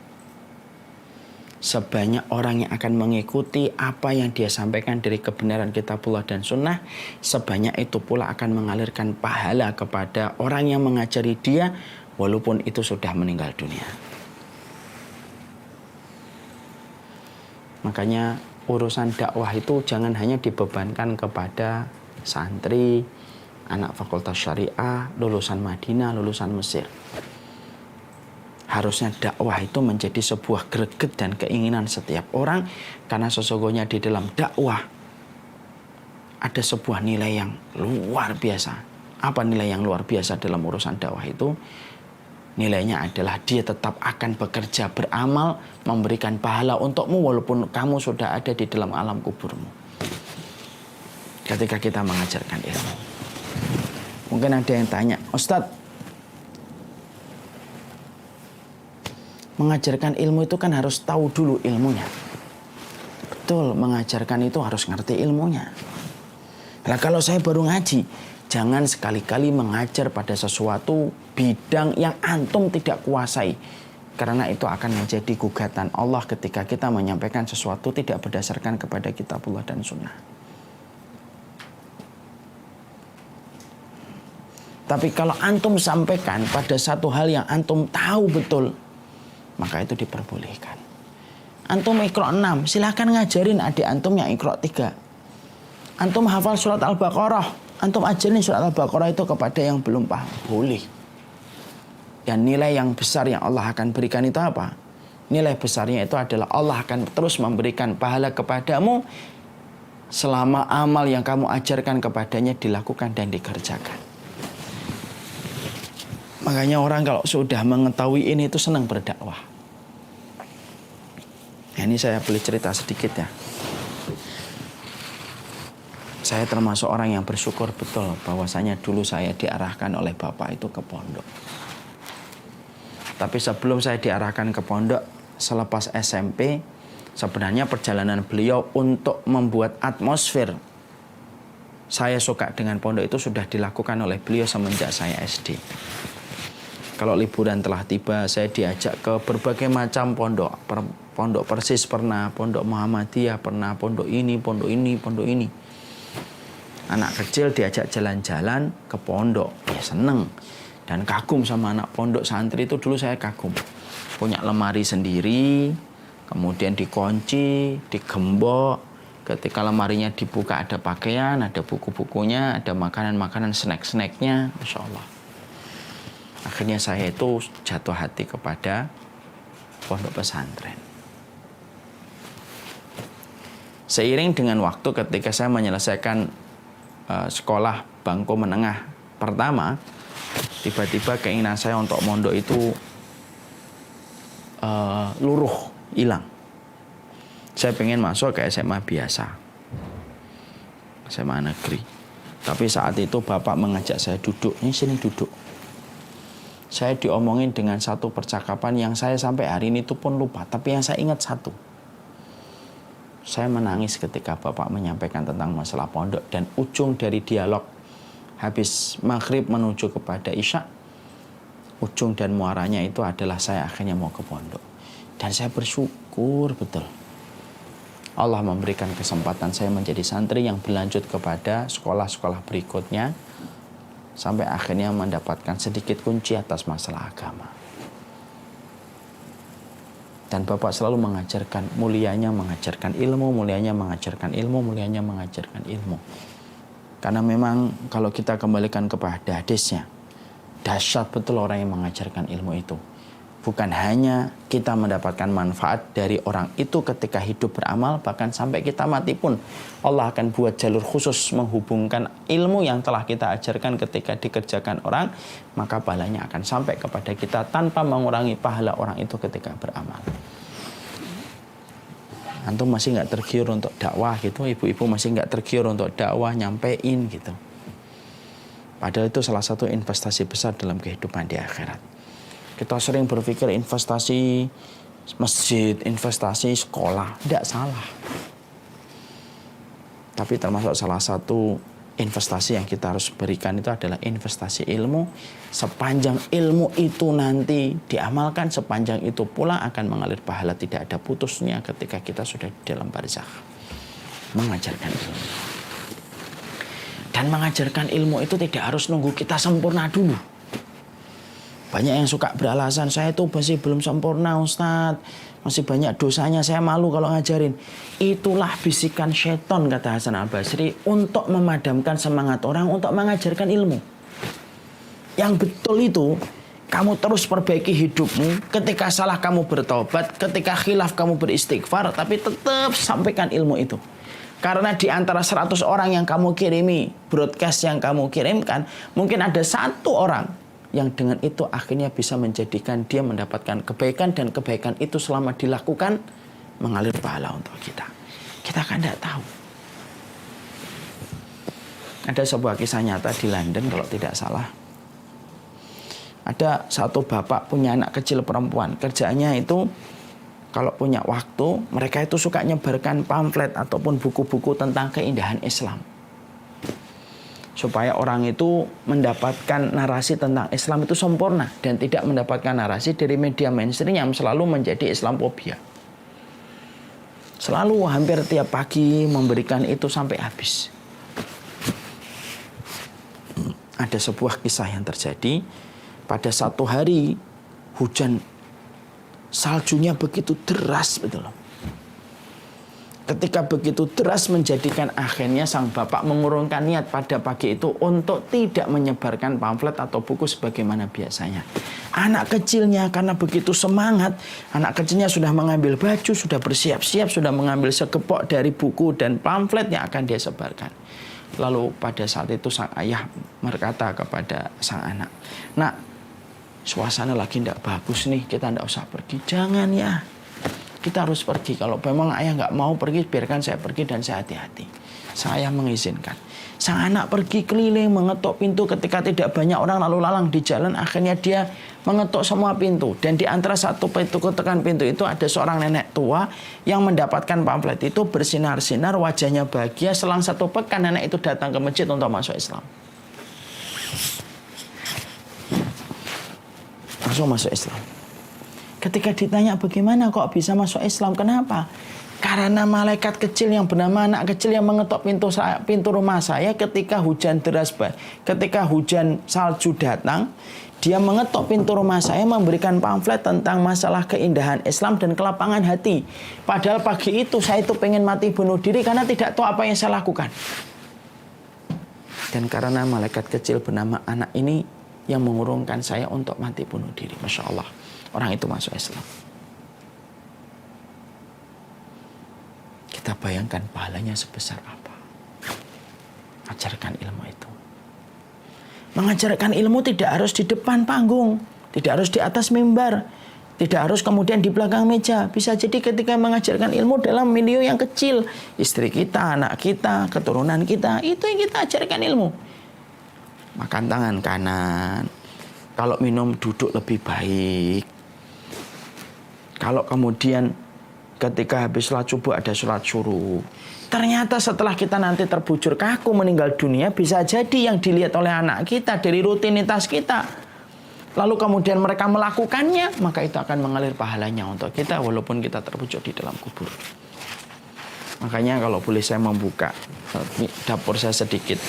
Sebanyak orang yang akan mengikuti apa yang dia sampaikan dari kebenaran kitabullah dan sunnah, sebanyak itu pula akan mengalirkan pahala kepada orang yang mengajari dia walaupun itu sudah meninggal dunia. Makanya urusan dakwah itu jangan hanya dibebankan kepada santri, anak fakultas syariah, lulusan Madinah, lulusan Mesir. Harusnya dakwah itu menjadi sebuah greget dan keinginan setiap orang, karena sesungguhnya di dalam dakwah ada sebuah nilai yang luar biasa. Apa nilai yang luar biasa dalam urusan dakwah itu? Nilainya adalah dia tetap akan bekerja, beramal, memberikan pahala untukmu walaupun kamu sudah ada di dalam alam kuburmu. Ketika kita mengajarkan ilmu. Mungkin ada yang tanya, Ustadz, mengajarkan ilmu itu kan harus tahu dulu ilmunya. Betul, mengajarkan itu harus ngerti ilmunya. Nah, kalau saya baru ngaji, jangan sekali-kali mengajar pada sesuatu bidang yang antum tidak kuasai. Karena itu akan menjadi gugatan Allah ketika kita menyampaikan sesuatu tidak berdasarkan kepada kitabullah dan sunnah. Tapi kalau antum sampaikan pada satu hal yang antum tahu betul, maka itu diperbolehkan. Antum Iqra 6, silahkan ngajarin adik antum yang Iqra 3. Antum hafal surat Al-Baqarah, antum ajarin surat Al-Baqarah itu kepada yang belum paham. Boleh. Dan nilai yang besar yang Allah akan berikan itu apa? Nilai besarnya itu adalah Allah akan terus memberikan pahala kepadamu selama amal yang kamu ajarkan kepadanya dilakukan dan dikerjakan. Makanya orang kalau sudah mengetahui ini itu senang berdakwah. Nah, ini saya boleh cerita sedikit ya. saya termasuk orang yang bersyukur betul bahwasanya dulu saya diarahkan oleh bapak itu ke pondok. Tapi sebelum saya diarahkan ke pondok, selepas SMP, sebenarnya perjalanan beliau untuk membuat atmosfer saya suka dengan pondok itu sudah dilakukan oleh beliau semenjak saya SD. Kalau liburan telah tiba, saya diajak ke berbagai macam pondok. Pondok Persis pernah, pondok Muhammadiyah pernah, pondok ini, pondok ini, pondok ini. Anak kecil diajak jalan-jalan ke pondok, ya seneng. Dan kagum sama anak pondok santri itu dulu saya kagum. Punya lemari sendiri, kemudian dikunci, digembok. Ketika lemarinya dibuka ada pakaian, ada buku-bukunya, ada makanan-makanan, snack-snacknya, Masya Allah. Akhirnya saya itu jatuh hati kepada pondok pesantren. Seiring dengan waktu ketika saya menyelesaikan sekolah bangku menengah pertama, tiba-tiba keinginan saya untuk mondok itu luruh, hilang. Saya pengen masuk ke SMA biasa, SMA negeri. Tapi saat itu bapak mengajak saya duduk, ini sini duduk. Saya diomongin dengan satu percakapan yang saya sampai hari ini itu pun lupa. Tapi yang saya ingat satu. Saya menangis ketika bapak menyampaikan tentang masalah pondok. Dan ujung dari dialog habis maghrib menuju kepada isya, ujung dan muaranya itu adalah saya akhirnya mau ke pondok. Dan saya bersyukur betul. Allah memberikan kesempatan saya menjadi santri yang berlanjut kepada sekolah-sekolah berikutnya. Sampai akhirnya mendapatkan sedikit kunci atas masalah agama. Dan bapak selalu mengajarkan, mulianya mengajarkan ilmu, mulianya mengajarkan ilmu, mulianya mengajarkan ilmu. Karena memang kalau kita kembalikan kepada hadisnya, dahsyat betul orang yang mengajarkan ilmu itu. Bukan hanya kita mendapatkan manfaat dari orang itu ketika hidup beramal, bahkan sampai kita mati pun Allah akan buat jalur khusus menghubungkan ilmu yang telah kita ajarkan ketika dikerjakan orang, maka pahalanya akan sampai kepada kita tanpa mengurangi pahala orang itu ketika beramal. Antum masih nggak tergiur untuk dakwah gitu, ibu-ibu masih nggak tergiur untuk dakwah, nyampein gitu. Padahal itu salah satu investasi besar dalam kehidupan di akhirat. Kita sering berpikir investasi masjid, investasi sekolah, tidak salah. Tapi termasuk salah satu investasi yang kita harus berikan itu adalah investasi ilmu. Sepanjang ilmu itu nanti diamalkan, sepanjang itu pula akan mengalir pahala, tidak ada putusnya ketika kita sudah di dalam barzakh. Mengajarkan ilmu. Dan mengajarkan ilmu itu tidak harus nunggu kita sempurna dulu. Banyak yang suka beralasan, saya itu masih belum sempurna Ustadz, masih banyak dosanya, saya malu kalau ngajarin. Itulah bisikan syaitan, kata Hasan Al-Basri, untuk memadamkan semangat orang untuk mengajarkan ilmu. Yang betul itu, kamu terus perbaiki hidupmu, ketika salah kamu bertobat, ketika khilaf kamu beristighfar, tapi tetap sampaikan ilmu itu. Karena di antara 100 orang yang kamu kirimi, broadcast yang kamu kirimkan, mungkin ada satu orang yang dengan itu akhirnya bisa menjadikan dia mendapatkan kebaikan, dan kebaikan itu selama dilakukan mengalir pahala untuk kita. Kita kan tidak tahu. Ada sebuah kisah nyata di London kalau tidak salah. Ada satu bapak punya anak kecil perempuan. Kerjaannya itu kalau punya waktu, mereka itu suka nyebarkan pamflet ataupun buku-buku tentang keindahan Islam. Supaya orang itu mendapatkan narasi tentang Islam itu sempurna dan tidak mendapatkan narasi dari media mainstream yang selalu menjadi Islamophobia. Selalu hampir tiap pagi memberikan itu sampai habis. Ada sebuah kisah yang terjadi pada satu hari hujan, saljunya begitu deras betul. Ketika begitu deras menjadikan akhirnya sang bapak mengurungkan niat pada pagi itu untuk tidak menyebarkan pamflet atau buku sebagaimana biasanya. Anak kecilnya karena begitu semangat, anak kecilnya sudah mengambil baju, sudah bersiap-siap, sudah mengambil segepok dari buku dan pamflet yang akan dia sebarkan. Lalu pada saat itu sang ayah berkata kepada sang anak, "Nak, suasana lagi tidak bagus nih, kita tidak usah pergi." "Jangan ya, Kita harus pergi. Kalau memang ayah nggak mau pergi, biarkan saya pergi dan saya hati-hati. Saya mengizinkan. Sang anak pergi keliling mengetuk pintu ketika tidak banyak orang lalu lalang di jalan. Akhirnya dia mengetuk semua pintu. Dan di antara satu pintu ketukan pintu itu ada seorang nenek tua yang mendapatkan pamflet itu bersinar-sinar, wajahnya bahagia. Selang 1 pekan nenek itu datang ke masjid untuk masuk Islam. Langsung masuk Islam. Ketika ditanya bagaimana kok bisa masuk Islam, kenapa? Karena malaikat kecil yang bernama anak kecil yang mengetuk pintu rumah saya ketika hujan deras, ketika hujan salju datang, dia mengetuk pintu rumah saya memberikan pamflet tentang masalah keindahan Islam dan kelapangan hati. Padahal pagi itu saya itu pengen mati bunuh diri karena tidak tahu apa yang saya lakukan. Dan karena malaikat kecil bernama anak ini yang mengurungkan saya untuk mati bunuh diri. Masya Allah, orang itu masuk Islam. Kita bayangkan pahalanya sebesar apa. Ajarkan ilmu itu. Mengajarkan ilmu tidak harus di depan panggung, tidak harus di atas mimbar, tidak harus kemudian di belakang meja. Bisa jadi ketika mengajarkan ilmu dalam milieu yang kecil, istri kita, anak kita, keturunan kita, itu yang kita ajarkan ilmu. Makan tangan kanan, kalau minum duduk lebih baik. Kalau kemudian ketika habis sholat subuh ada sholat suruh. Ternyata setelah kita nanti terbujur kaku meninggal dunia, bisa jadi yang dilihat oleh anak kita dari rutinitas kita. Lalu kemudian mereka melakukannya, maka itu akan mengalir pahalanya untuk kita walaupun kita terbujur di dalam kubur. Makanya kalau boleh saya membuka dapur saya sedikit.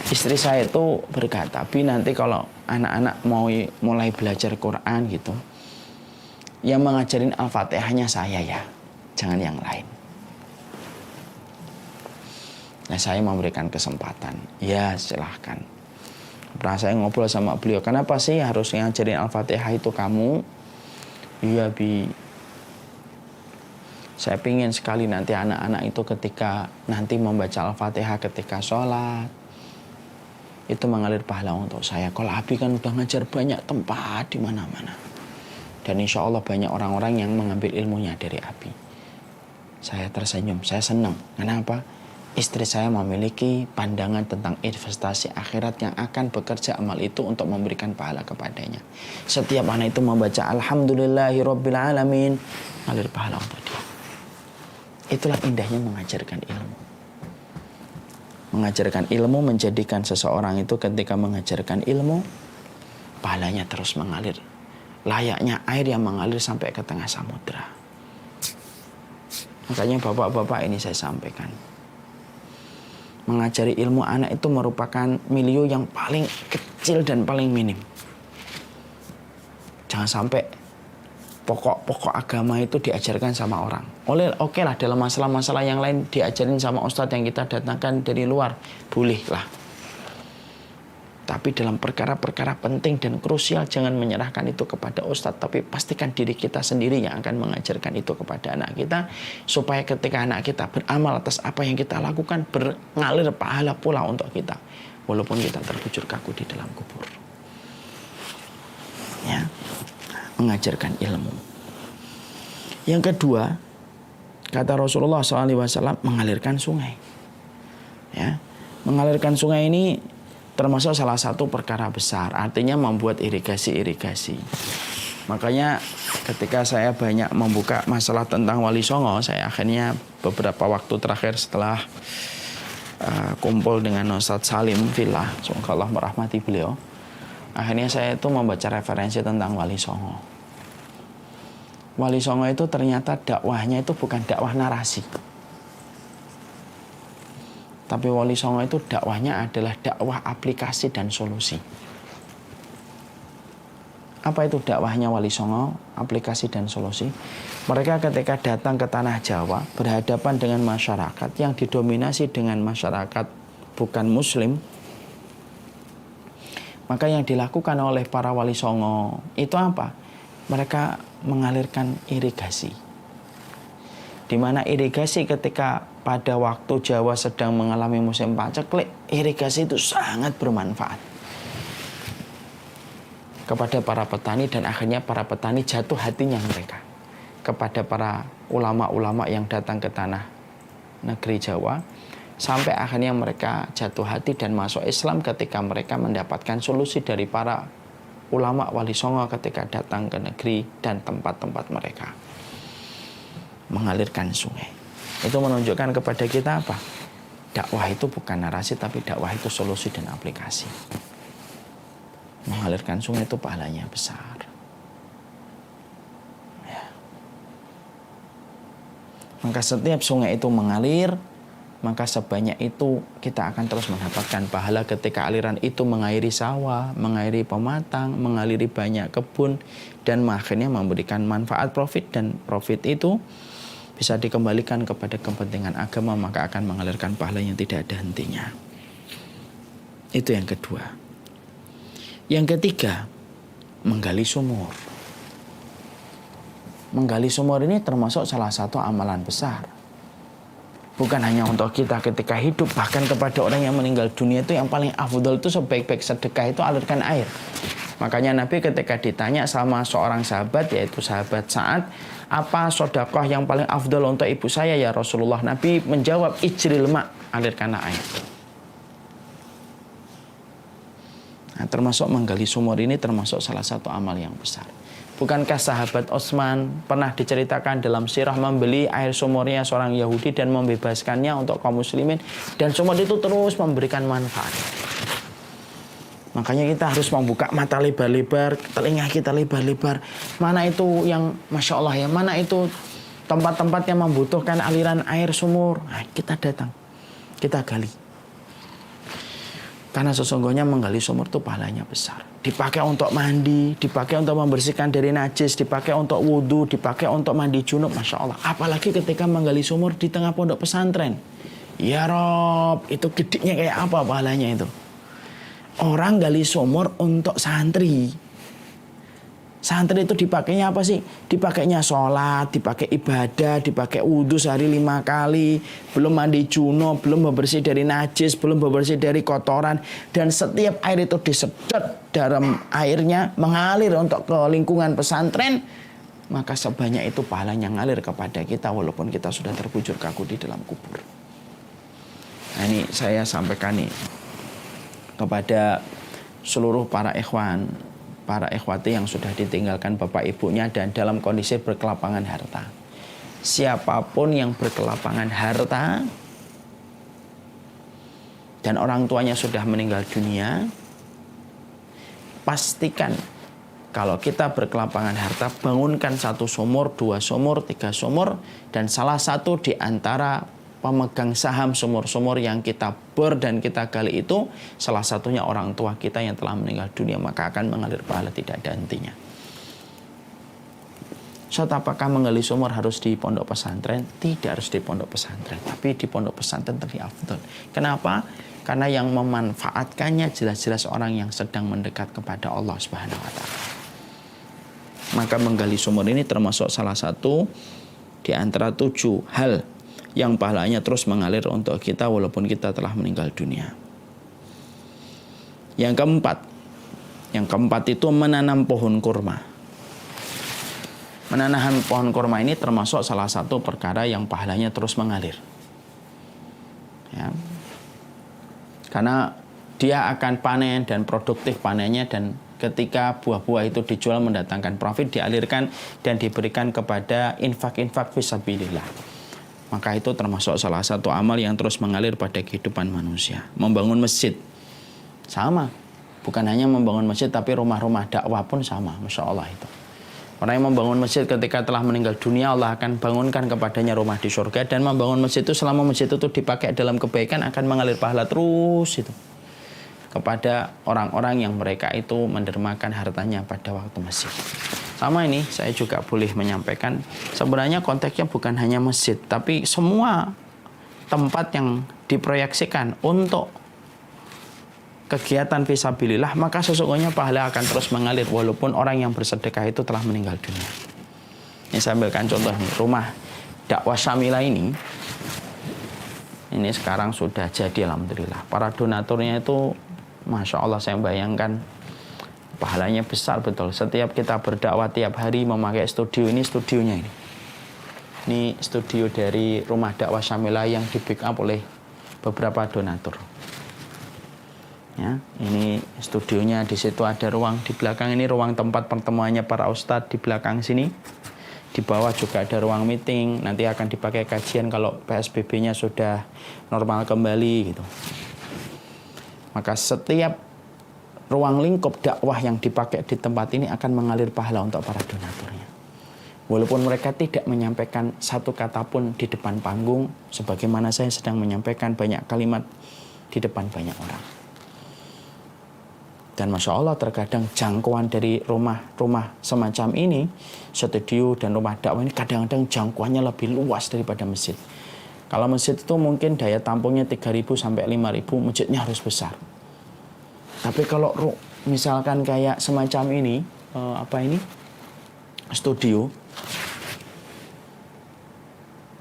Istri saya itu berkata, "Bi, nanti kalau anak-anak mau mulai belajar Quran gitu, yang mengajarin Al-Fatihahnya saya ya. Jangan yang lain." Nah, saya memberikan kesempatan. Ya, silahkan. Pernah saya ngobrol sama beliau, kenapa sih harus ngajarin Al-Fatihah itu kamu? Iya, Bi. Saya pingin sekali nanti anak-anak itu ketika nanti membaca Al-Fatihah ketika sholat, itu mengalir pahala untuk saya. Kalau Abi kan udah ngajar banyak tempat di mana-mana. Dan insya Allah banyak orang-orang yang mengambil ilmunya dari Abi. Saya tersenyum, saya senang. Kenapa? Istri saya memiliki pandangan tentang investasi akhirat yang akan bekerja amal itu untuk memberikan pahala kepadanya. Setiap anak itu membaca Alhamdulillahirrabbilalamin, mengalir pahala untuk dia. Itulah indahnya mengajarkan ilmu. Mengajarkan ilmu menjadikan seseorang itu ketika mengajarkan ilmu, pahalanya terus mengalir. Layaknya air yang mengalir sampai ke tengah samudra. Makanya bapak-bapak ini saya sampaikan. Mengajari ilmu anak itu merupakan milieu yang paling kecil dan paling minim. Jangan sampai pokok-pokok agama itu diajarkan sama orang. Oke lah, dalam masalah-masalah yang lain diajarin sama ustadz yang kita datangkan dari luar. Bolehlah. Tapi dalam perkara-perkara penting dan krusial jangan menyerahkan itu kepada ustadz. Tapi pastikan diri kita sendiri yang akan mengajarkan itu kepada anak kita. Supaya ketika anak kita beramal atas apa yang kita lakukan, mengalir pahala pula untuk kita. Walaupun kita terbujur kaku di dalam kubur. Ya, mengajarkan ilmu. Yang kedua, kata Rasulullah SAW, mengalirkan sungai. Ya, mengalirkan sungai ini termasuk salah satu perkara besar, artinya membuat irigasi-irigasi. Makanya ketika saya banyak membuka masalah tentang Wali Songo, saya akhirnya beberapa waktu terakhir setelah kumpul dengan Ustadz Salim Villa, semoga Allah merahmati beliau, akhirnya saya itu membaca referensi tentang Wali Songo. Wali Songo itu ternyata dakwahnya itu bukan dakwah narasi. Tapi Wali Songo itu dakwahnya adalah dakwah aplikasi dan solusi. Apa itu dakwahnya Wali Songo? Aplikasi dan solusi. Mereka ketika datang ke tanah Jawa berhadapan dengan masyarakat yang didominasi dengan masyarakat bukan muslim. Maka yang dilakukan oleh para Wali Songo itu apa? Mereka mengalirkan irigasi. Di mana irigasi ketika pada waktu Jawa sedang mengalami musim paceklik, irigasi itu sangat bermanfaat kepada para petani dan akhirnya para petani jatuh hatinya mereka. kepada para ulama-ulama yang datang ke tanah negeri Jawa, sampai akhirnya mereka jatuh hati dan masuk Islam ketika mereka mendapatkan solusi dari para ulama Wali Songo ketika datang ke negeri dan tempat-tempat mereka mengalirkan sungai. Itu menunjukkan kepada kita apa? Dakwah itu bukan narasi, tapi dakwah itu solusi dan aplikasi. Mengalirkan sungai itu pahalanya besar. Ya. Maka setiap sungai itu mengalir, maka sebanyak itu kita akan terus mendapatkan pahala ketika aliran itu mengairi sawah, mengairi pematang, mengaliri banyak kebun, dan akhirnya memberikan manfaat profit, dan profit itu bisa dikembalikan kepada kepentingan agama, maka akan mengalirkan pahala yang tidak ada hentinya. Itu yang kedua. Yang ketiga, menggali sumur. Menggali sumur ini termasuk salah satu amalan besar. Bukan hanya untuk kita ketika hidup, bahkan kepada orang yang meninggal dunia itu yang paling afdal itu sebaik-baik sedekah itu alirkan air. Makanya Nabi ketika ditanya sama seorang sahabat, yaitu sahabat Sa'ad, apa sedekah yang paling afdal untuk ibu saya ya Rasulullah? Nabi menjawab, ijril ma', alirkanlah air. Nah, termasuk menggali sumur ini termasuk salah satu amal yang besar. Bukankah sahabat Utsman pernah diceritakan dalam sirah membeli air sumurnya seorang Yahudi dan membebaskannya untuk kaum muslimin, dan sumur itu terus memberikan manfaat. Makanya kita harus membuka mata lebar-lebar, telinga kita lebar-lebar. Mana itu yang Masya Allah ya, mana itu tempat-tempat yang membutuhkan aliran air sumur. Nah, kita datang, kita gali. Karena sesungguhnya menggali sumur itu pahalanya besar. Dipakai untuk mandi, dipakai untuk membersihkan dari najis, dipakai untuk wudhu, dipakai untuk mandi junub. Masya Allah. Apalagi ketika menggali sumur di tengah pondok pesantren. Ya Rob, itu gedenya kayak apa pahalanya itu? Orang gali sumur untuk santri. Santri itu dipakainya apa sih? Dipakainya sholat, dipakai ibadah, dipakai wudhu sehari 5 kali, belum mandi junub, belum bebersih dari najis, belum bebersih dari kotoran, dan setiap air itu disedot dalam airnya mengalir untuk ke lingkungan pesantren, maka sebanyak itu pahalanya ngalir kepada kita walaupun kita sudah terbujur kaku di dalam kubur. Nah, ini saya sampaikan nih kepada seluruh para ikhwan, para ikhwati yang sudah ditinggalkan bapak ibunya dan dalam kondisi berkelapangan harta. Siapapun yang berkelapangan harta dan orang tuanya sudah meninggal dunia, pastikan kalau kita berkelapangan harta, bangunkan 1 sumur, 2 sumur, 3 sumur, dan salah satu di antara pemegang saham sumur-sumur yang kita bor dan kita gali itu salah satunya orang tua kita yang telah meninggal dunia, maka akan mengalir pahala tidak ada hentinya. Ustaz, apakah menggali sumur harus di pondok pesantren? Tidak harus di pondok pesantren, tapi di pondok pesantren lebih afdal. Kenapa? Karena yang memanfaatkannya jelas-jelas orang yang sedang mendekat kepada Allah Subhanahu wa taala. Maka menggali sumur ini termasuk salah satu di antara 7 hal yang pahalanya terus mengalir untuk kita walaupun kita telah meninggal dunia. Yang keempat itu menanam pohon kurma. Menanam pohon kurma ini termasuk salah satu perkara yang pahalanya terus mengalir. Ya. Karena dia akan panen dan produktif panennya, dan ketika buah-buah itu dijual mendatangkan profit, dialirkan dan diberikan kepada infak-infak fisabilillah. Maka itu termasuk salah satu amal yang terus mengalir pada kehidupan manusia. Membangun masjid sama, bukan hanya membangun masjid, tapi rumah-rumah dakwah pun sama. Masya Allah itu. Orang yang membangun masjid ketika telah meninggal dunia, Allah akan bangunkan kepadanya rumah di surga. Dan membangun masjid itu selama masjid itu dipakai dalam kebaikan akan mengalir pahala terus itu kepada orang-orang yang mereka itu mendermakan hartanya pada waktu masjid. Sama ini saya juga boleh menyampaikan, sebenarnya konteksnya bukan hanya masjid, tapi semua tempat yang diproyeksikan untuk kegiatan fisabilillah, maka sesungguhnya pahala akan terus mengalir walaupun orang yang bersedekah itu telah meninggal dunia. Ini saya ambilkan contoh nih, rumah dakwah Syamila ini sekarang sudah jadi alhamdulillah. Para donaturnya itu Masya Allah, saya bayangkan pahalanya besar betul. Setiap kita berdakwah tiap hari memakai studio ini, studionya ini Ini studio dari Rumah Dakwah Syamilah yang di-backup oleh beberapa donatur. Ya, ini studionya, di situ ada ruang di belakang ini ruang tempat pertemuannya para ustadz di belakang sini. Di bawah juga ada ruang meeting, nanti akan dipakai kajian kalau PSBB-nya sudah normal kembali gitu. Maka setiap ruang lingkup dakwah yang dipakai di tempat ini akan mengalir pahala untuk para donaturnya. Walaupun mereka tidak menyampaikan satu kata pun di depan panggung, sebagaimana saya sedang menyampaikan banyak kalimat di depan banyak orang. Dan Masya Allah terkadang jangkauan dari rumah-rumah semacam ini, studio dan rumah dakwah ini kadang-kadang jangkauannya lebih luas daripada masjid. Kalau masjid itu mungkin daya tampungnya 3.000 sampai 5.000, masjidnya harus besar. Tapi kalau misalkan kayak semacam ini, studio,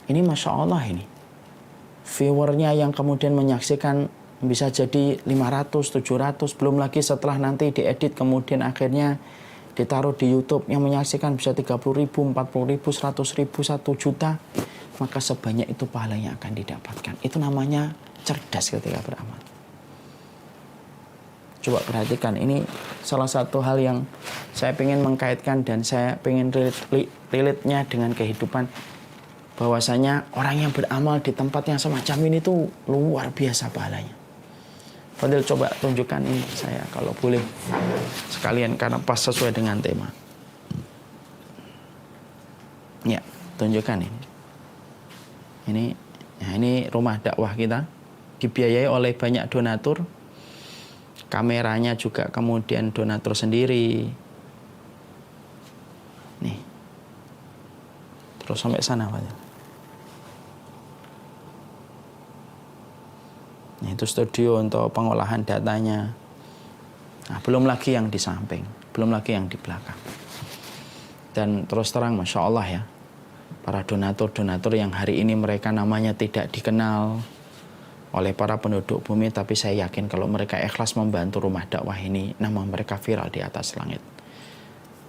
ini Masya Allah ini. Viewernya yang kemudian menyaksikan bisa jadi 500, 700, belum lagi setelah nanti diedit kemudian akhirnya ditaruh di YouTube yang menyaksikan bisa 30.000, 40.000, 100.000, 1 juta. Maka sebanyak itu pahalanya akan didapatkan. Itu namanya cerdas ketika beramal. Coba perhatikan, ini salah satu hal yang saya ingin mengkaitkan dan saya ingin relate-nya dengan kehidupan. Bahwasanya orang yang beramal di tempat yang semacam ini tuh luar biasa pahalanya. Fadil coba tunjukkan ini saya kalau boleh sekalian karena pas sesuai dengan tema. Ya, tunjukkan ini. Ini rumah dakwah kita dibiayai oleh banyak donatur. Kameranya juga kemudian donatur sendiri. Nih. Terus sampai sana, Pak. Itu studio untuk pengolahan datanya. Nah, belum lagi yang di samping, belum lagi yang di belakang. Dan terus terang, Masya Allah ya, para donatur-donatur yang hari ini mereka namanya tidak dikenal oleh para penduduk bumi, tapi saya yakin kalau mereka ikhlas membantu rumah dakwah ini, nama mereka viral di atas langit.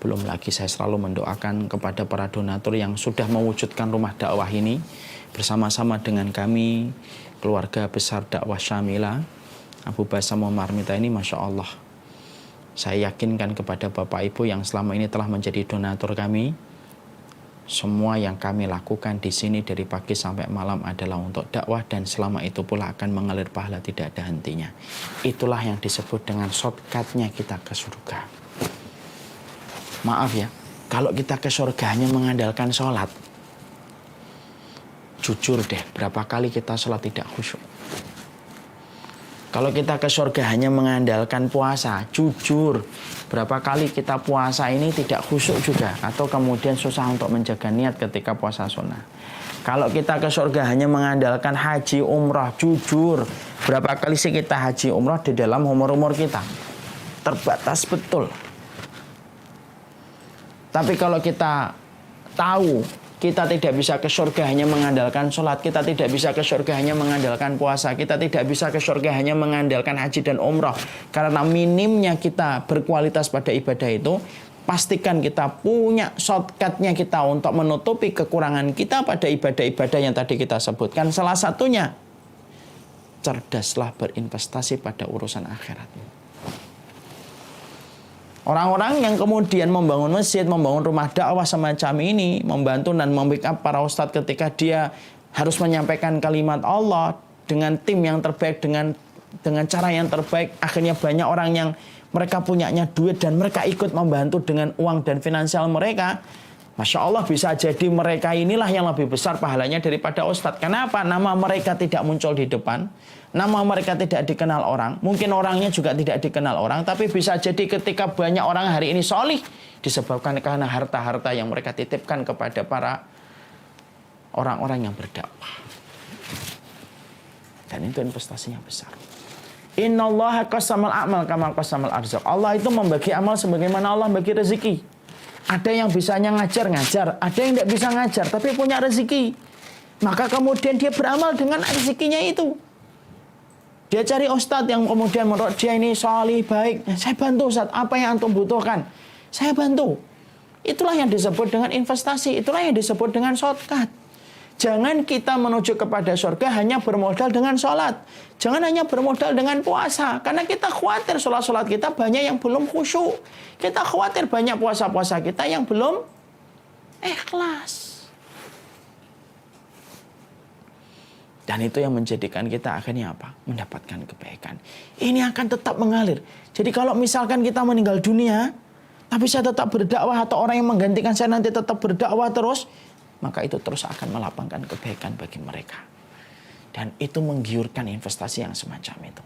Belum lagi saya selalu mendoakan kepada para donatur yang sudah mewujudkan rumah dakwah ini bersama-sama dengan kami, keluarga besar dakwah Syamilah, Abu Basam Marmita ini, Masya Allah. Saya yakinkan kepada Bapak Ibu yang selama ini telah menjadi donatur kami, semua yang kami lakukan di sini dari pagi sampai malam adalah untuk dakwah dan selama itu pula akan mengalir pahala tidak ada hentinya. Itulah yang disebut dengan shortcut-nya kita ke surga. Maaf ya, kalau kita ke surga hanya mengandalkan sholat, jujur deh, berapa kali kita sholat tidak khusyuk. Kalau kita ke surga hanya mengandalkan puasa, jujur, berapa kali kita puasa ini tidak khusyuk juga. Atau kemudian susah untuk menjaga niat ketika puasa sunnah. Kalau kita ke surga hanya mengandalkan haji, umrah, jujur, berapa kali sih kita haji, umrah di dalam umur-umur kita? Terbatas betul. Tapi kalau kita tahu kita tidak bisa ke surga hanya mengandalkan sholat, kita tidak bisa ke surga hanya mengandalkan puasa, kita tidak bisa ke surga hanya mengandalkan haji dan umrah. Karena minimnya kita berkualitas pada ibadah itu, pastikan kita punya shortcut-nya kita untuk menutupi kekurangan kita pada ibadah-ibadah yang tadi kita sebutkan. Salah satunya, cerdaslah berinvestasi pada urusan akhiratmu. Orang-orang yang kemudian membangun masjid, membangun rumah dakwah semacam ini, membantu dan membackup para ustadz ketika dia harus menyampaikan kalimat Allah dengan tim yang terbaik, dengan cara yang terbaik. Akhirnya banyak orang yang mereka punyanya duit dan mereka ikut membantu dengan uang dan finansial mereka. Masya Allah, bisa jadi mereka inilah yang lebih besar pahalanya daripada ustadz. Kenapa? Nama mereka tidak muncul di depan. Nama mereka tidak dikenal orang. Mungkin orangnya juga tidak dikenal orang. Tapi bisa jadi ketika banyak orang hari ini solih, disebabkan karena harta-harta yang mereka titipkan kepada para orang-orang yang berdakwah. Dan itu investasinya besar. Innallaha qasamal a'mal kama qasamal arzaq. Allah itu membagi amal sebagaimana Allah bagi rezeki. Ada yang bisanya ngajar. Ada yang tidak bisa ngajar, tapi punya rezeki. Maka kemudian dia beramal dengan rezekinya itu. Dia cari ustadz yang kemudian menurut dia ini salih, baik. Saya bantu ustadz, apa yang antum butuhkan? Saya bantu. Itulah yang disebut dengan investasi. Itulah yang disebut dengan shortcut. Jangan kita menuju kepada surga hanya bermodal dengan sholat. Jangan hanya bermodal dengan puasa. Karena kita khawatir sholat-sholat kita banyak yang belum khusyuk. Kita khawatir banyak puasa-puasa kita yang belum ikhlas. Dan itu yang menjadikan kita akhirnya apa? Mendapatkan kebaikan. Ini akan tetap mengalir. Jadi kalau misalkan kita meninggal dunia, tapi saya tetap berdakwah atau orang yang menggantikan saya nanti tetap berdakwah terus, maka itu terus akan melapangkan kebaikan bagi mereka. Dan itu menggiurkan investasi yang semacam itu.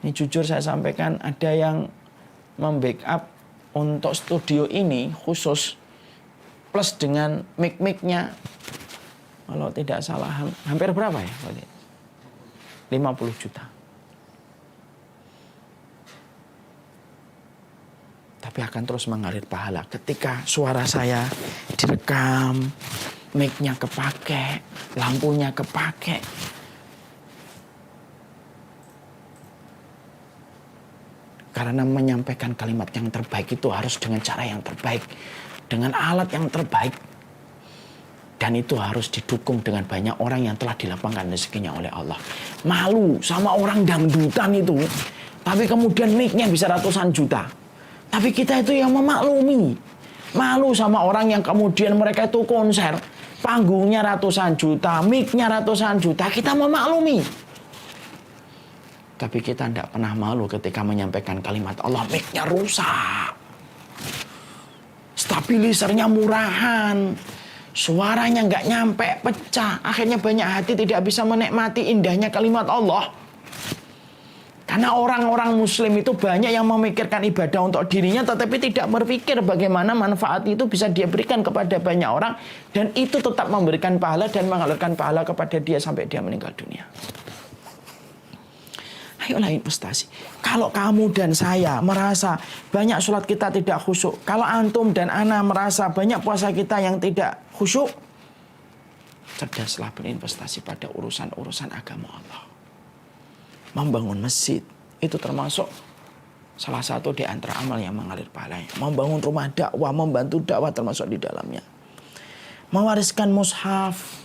Ini jujur saya sampaikan, ada yang membackup untuk studio ini khusus plus dengan mic-mic-nya. Kalau tidak salah hampir berapa ya? 50 juta. Tapi akan terus mengalir pahala. Ketika suara saya direkam, mic-nya kepake, lampunya kepake. Karena menyampaikan kalimat yang terbaik itu harus dengan cara yang terbaik. Dengan alat yang terbaik. Dan itu harus didukung dengan banyak orang yang telah dilapangkan rezekinya oleh Allah. Malu sama orang dangdutan itu. Tapi kemudian mic-nya bisa ratusan juta. Tapi kita itu yang memaklumi. Malu sama orang yang kemudian mereka itu konser. Panggungnya ratusan juta, mic-nya ratusan juta. Kita memaklumi. Tapi kita tidak pernah malu ketika menyampaikan kalimat Allah. Mic-nya rusak. Stabilisernya murahan. Suaranya nggak nyampe, pecah. Akhirnya banyak hati tidak bisa menikmati indahnya kalimat Allah. Karena orang-orang muslim itu banyak yang memikirkan ibadah untuk dirinya, tetapi tidak berpikir bagaimana manfaat itu bisa dia berikan kepada banyak orang. Dan itu tetap memberikan pahala dan mengalirkan pahala kepada dia sampai dia meninggal dunia. Ayolah investasi. Kalau kamu dan saya merasa banyak sholat kita tidak khusyuk. Kalau antum dan ana merasa banyak puasa kita yang tidak khusyuk. Cerdaslah berinvestasi pada urusan-urusan agama Allah. Membangun masjid. Itu termasuk salah satu di antara amal yang mengalir pahalanya. Membangun rumah dakwah, membantu dakwah termasuk di dalamnya. Mewariskan mushaf.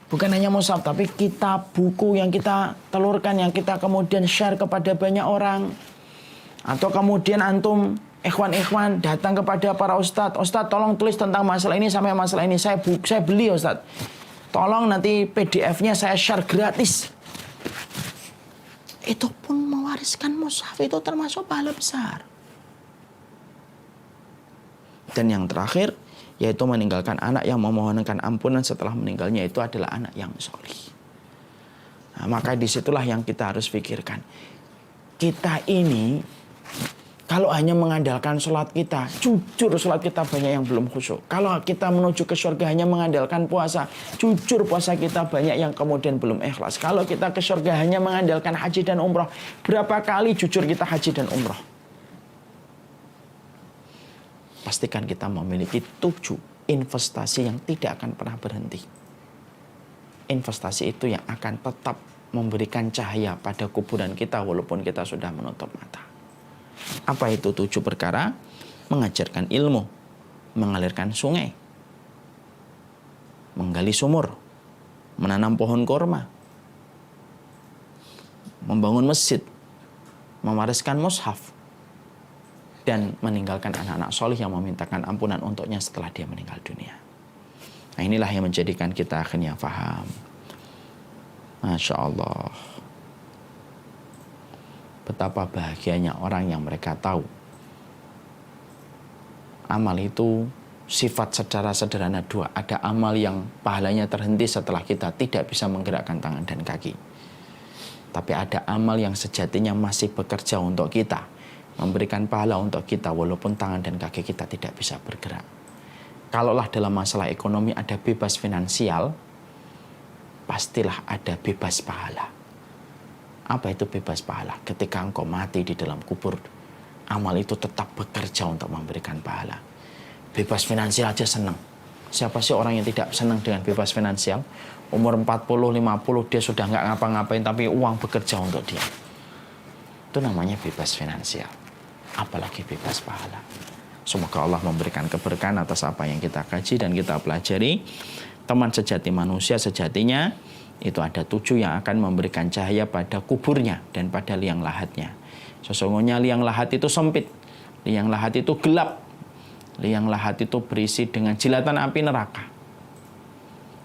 Bukan hanya mushaf, tapi kitab, buku yang kita telurkan, yang kita kemudian share kepada banyak orang. Atau kemudian antum, ikhwan-ikhwan, datang kepada para ustadz. Ustadz, tolong tulis tentang masalah ini sampai masalah ini. Saya beli, ustadz. Tolong nanti PDF-nya saya share gratis. Itu pun mewariskan mushaf, itu termasuk pahala besar. Dan yang terakhir, yaitu meninggalkan anak yang memohonkan ampunan setelah meninggalnya, itu adalah anak yang solih. Nah, maka disitulah yang kita harus pikirkan. Kita ini, kalau hanya mengandalkan sholat kita, jujur sholat kita banyak yang belum khusyuk. Kalau kita menuju ke surga hanya mengandalkan puasa, jujur puasa kita banyak yang kemudian belum ikhlas. Kalau kita ke surga hanya mengandalkan haji dan umroh, berapa kali jujur kita haji dan umroh? Pastikan kita memiliki 7 investasi yang tidak akan pernah berhenti. Investasi itu yang akan tetap memberikan cahaya pada kuburan kita walaupun kita sudah menutup mata. Apa itu 7 perkara? Mengajarkan ilmu, mengalirkan sungai, menggali sumur, menanam pohon kurma, membangun masjid, mewariskan mushaf, dan meninggalkan anak-anak solih yang memintakan ampunan untuknya setelah dia meninggal dunia. Nah, inilah yang menjadikan kita akhirnya faham. Masya Allah. Betapa bahagianya orang yang mereka tahu. Amal itu sifat secara sederhana 2. Ada amal yang pahalanya terhenti setelah kita tidak bisa menggerakkan tangan dan kaki. Tapi ada amal yang sejatinya masih bekerja untuk kita. Memberikan pahala untuk kita walaupun tangan dan kaki kita tidak bisa bergerak. Kalaulah dalam masalah ekonomi ada bebas finansial, pastilah ada bebas pahala. Apa itu bebas pahala? Ketika engkau mati di dalam kubur, amal itu tetap bekerja untuk memberikan pahala. Bebas finansial aja senang. Siapa sih orang yang tidak senang dengan bebas finansial? Umur 40, 50 dia sudah nggak ngapa-ngapain tapi uang bekerja untuk dia. Itu namanya bebas finansial. Apalagi bebas pahala. Semoga Allah memberikan keberkahan atas apa yang kita kaji dan kita pelajari. Teman sejati manusia sejatinya itu ada 7 yang akan memberikan cahaya pada kuburnya dan pada liang lahatnya. Sesungguhnya liang lahat itu sempit, liang lahat itu gelap, liang lahat itu berisi dengan jilatan api neraka.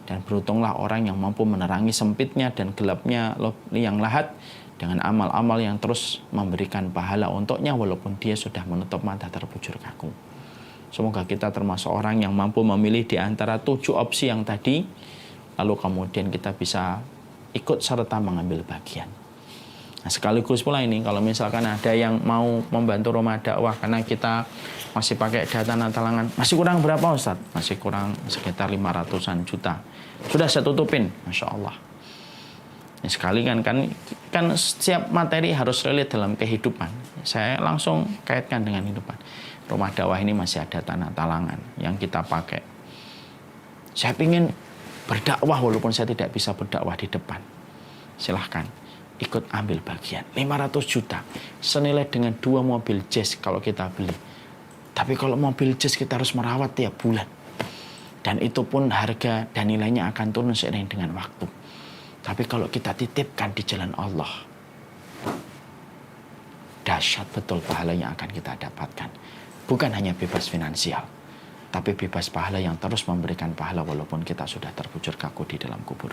Dan beruntunglah orang yang mampu menerangi sempitnya dan gelapnya liang lahat dengan amal-amal yang terus memberikan pahala untuknya walaupun dia sudah menutup mata terbujur kaku. Semoga kita termasuk orang yang mampu memilih di antara 7 opsi yang tadi, lalu kemudian kita bisa ikut serta mengambil bagian. Nah, sekaligus pula ini, kalau misalkan ada yang mau membantu rumah dakwah karena kita masih pakai data talangan, masih kurang berapa Ustadz? Masih kurang sekitar 500-an juta. Sudah saya tutupin, Masya Allah. Nah, sekali kan setiap materi harus relate dalam kehidupan. Saya langsung kaitkan dengan kehidupan. Rumah dakwah ini masih ada tanah talangan yang kita pakai. Saya ingin berdakwah walaupun saya tidak bisa berdakwah di depan. Silahkan ikut ambil bagian. 500 juta senilai dengan 2 mobil jazz kalau kita beli. Tapi kalau mobil jazz kita harus merawat tiap bulan. Dan itu pun harga dan nilainya akan turun seiring dengan waktu. Tapi kalau kita titipkan di jalan Allah, dahsyat betul pahala yang akan kita dapatkan. Bukan hanya bebas finansial, tapi bebas pahala yang terus memberikan pahala walaupun kita sudah terbujur kaku di dalam kubur.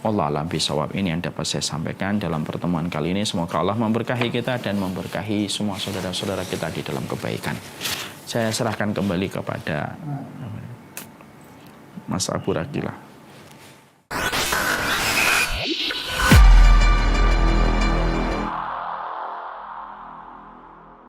Wallahu a'lam bishawab. Ini yang dapat saya sampaikan dalam pertemuan kali ini. Semoga Allah memberkahi kita dan memberkahi semua saudara-saudara kita di dalam kebaikan. Saya serahkan kembali kepada Mas Abu Rakilah.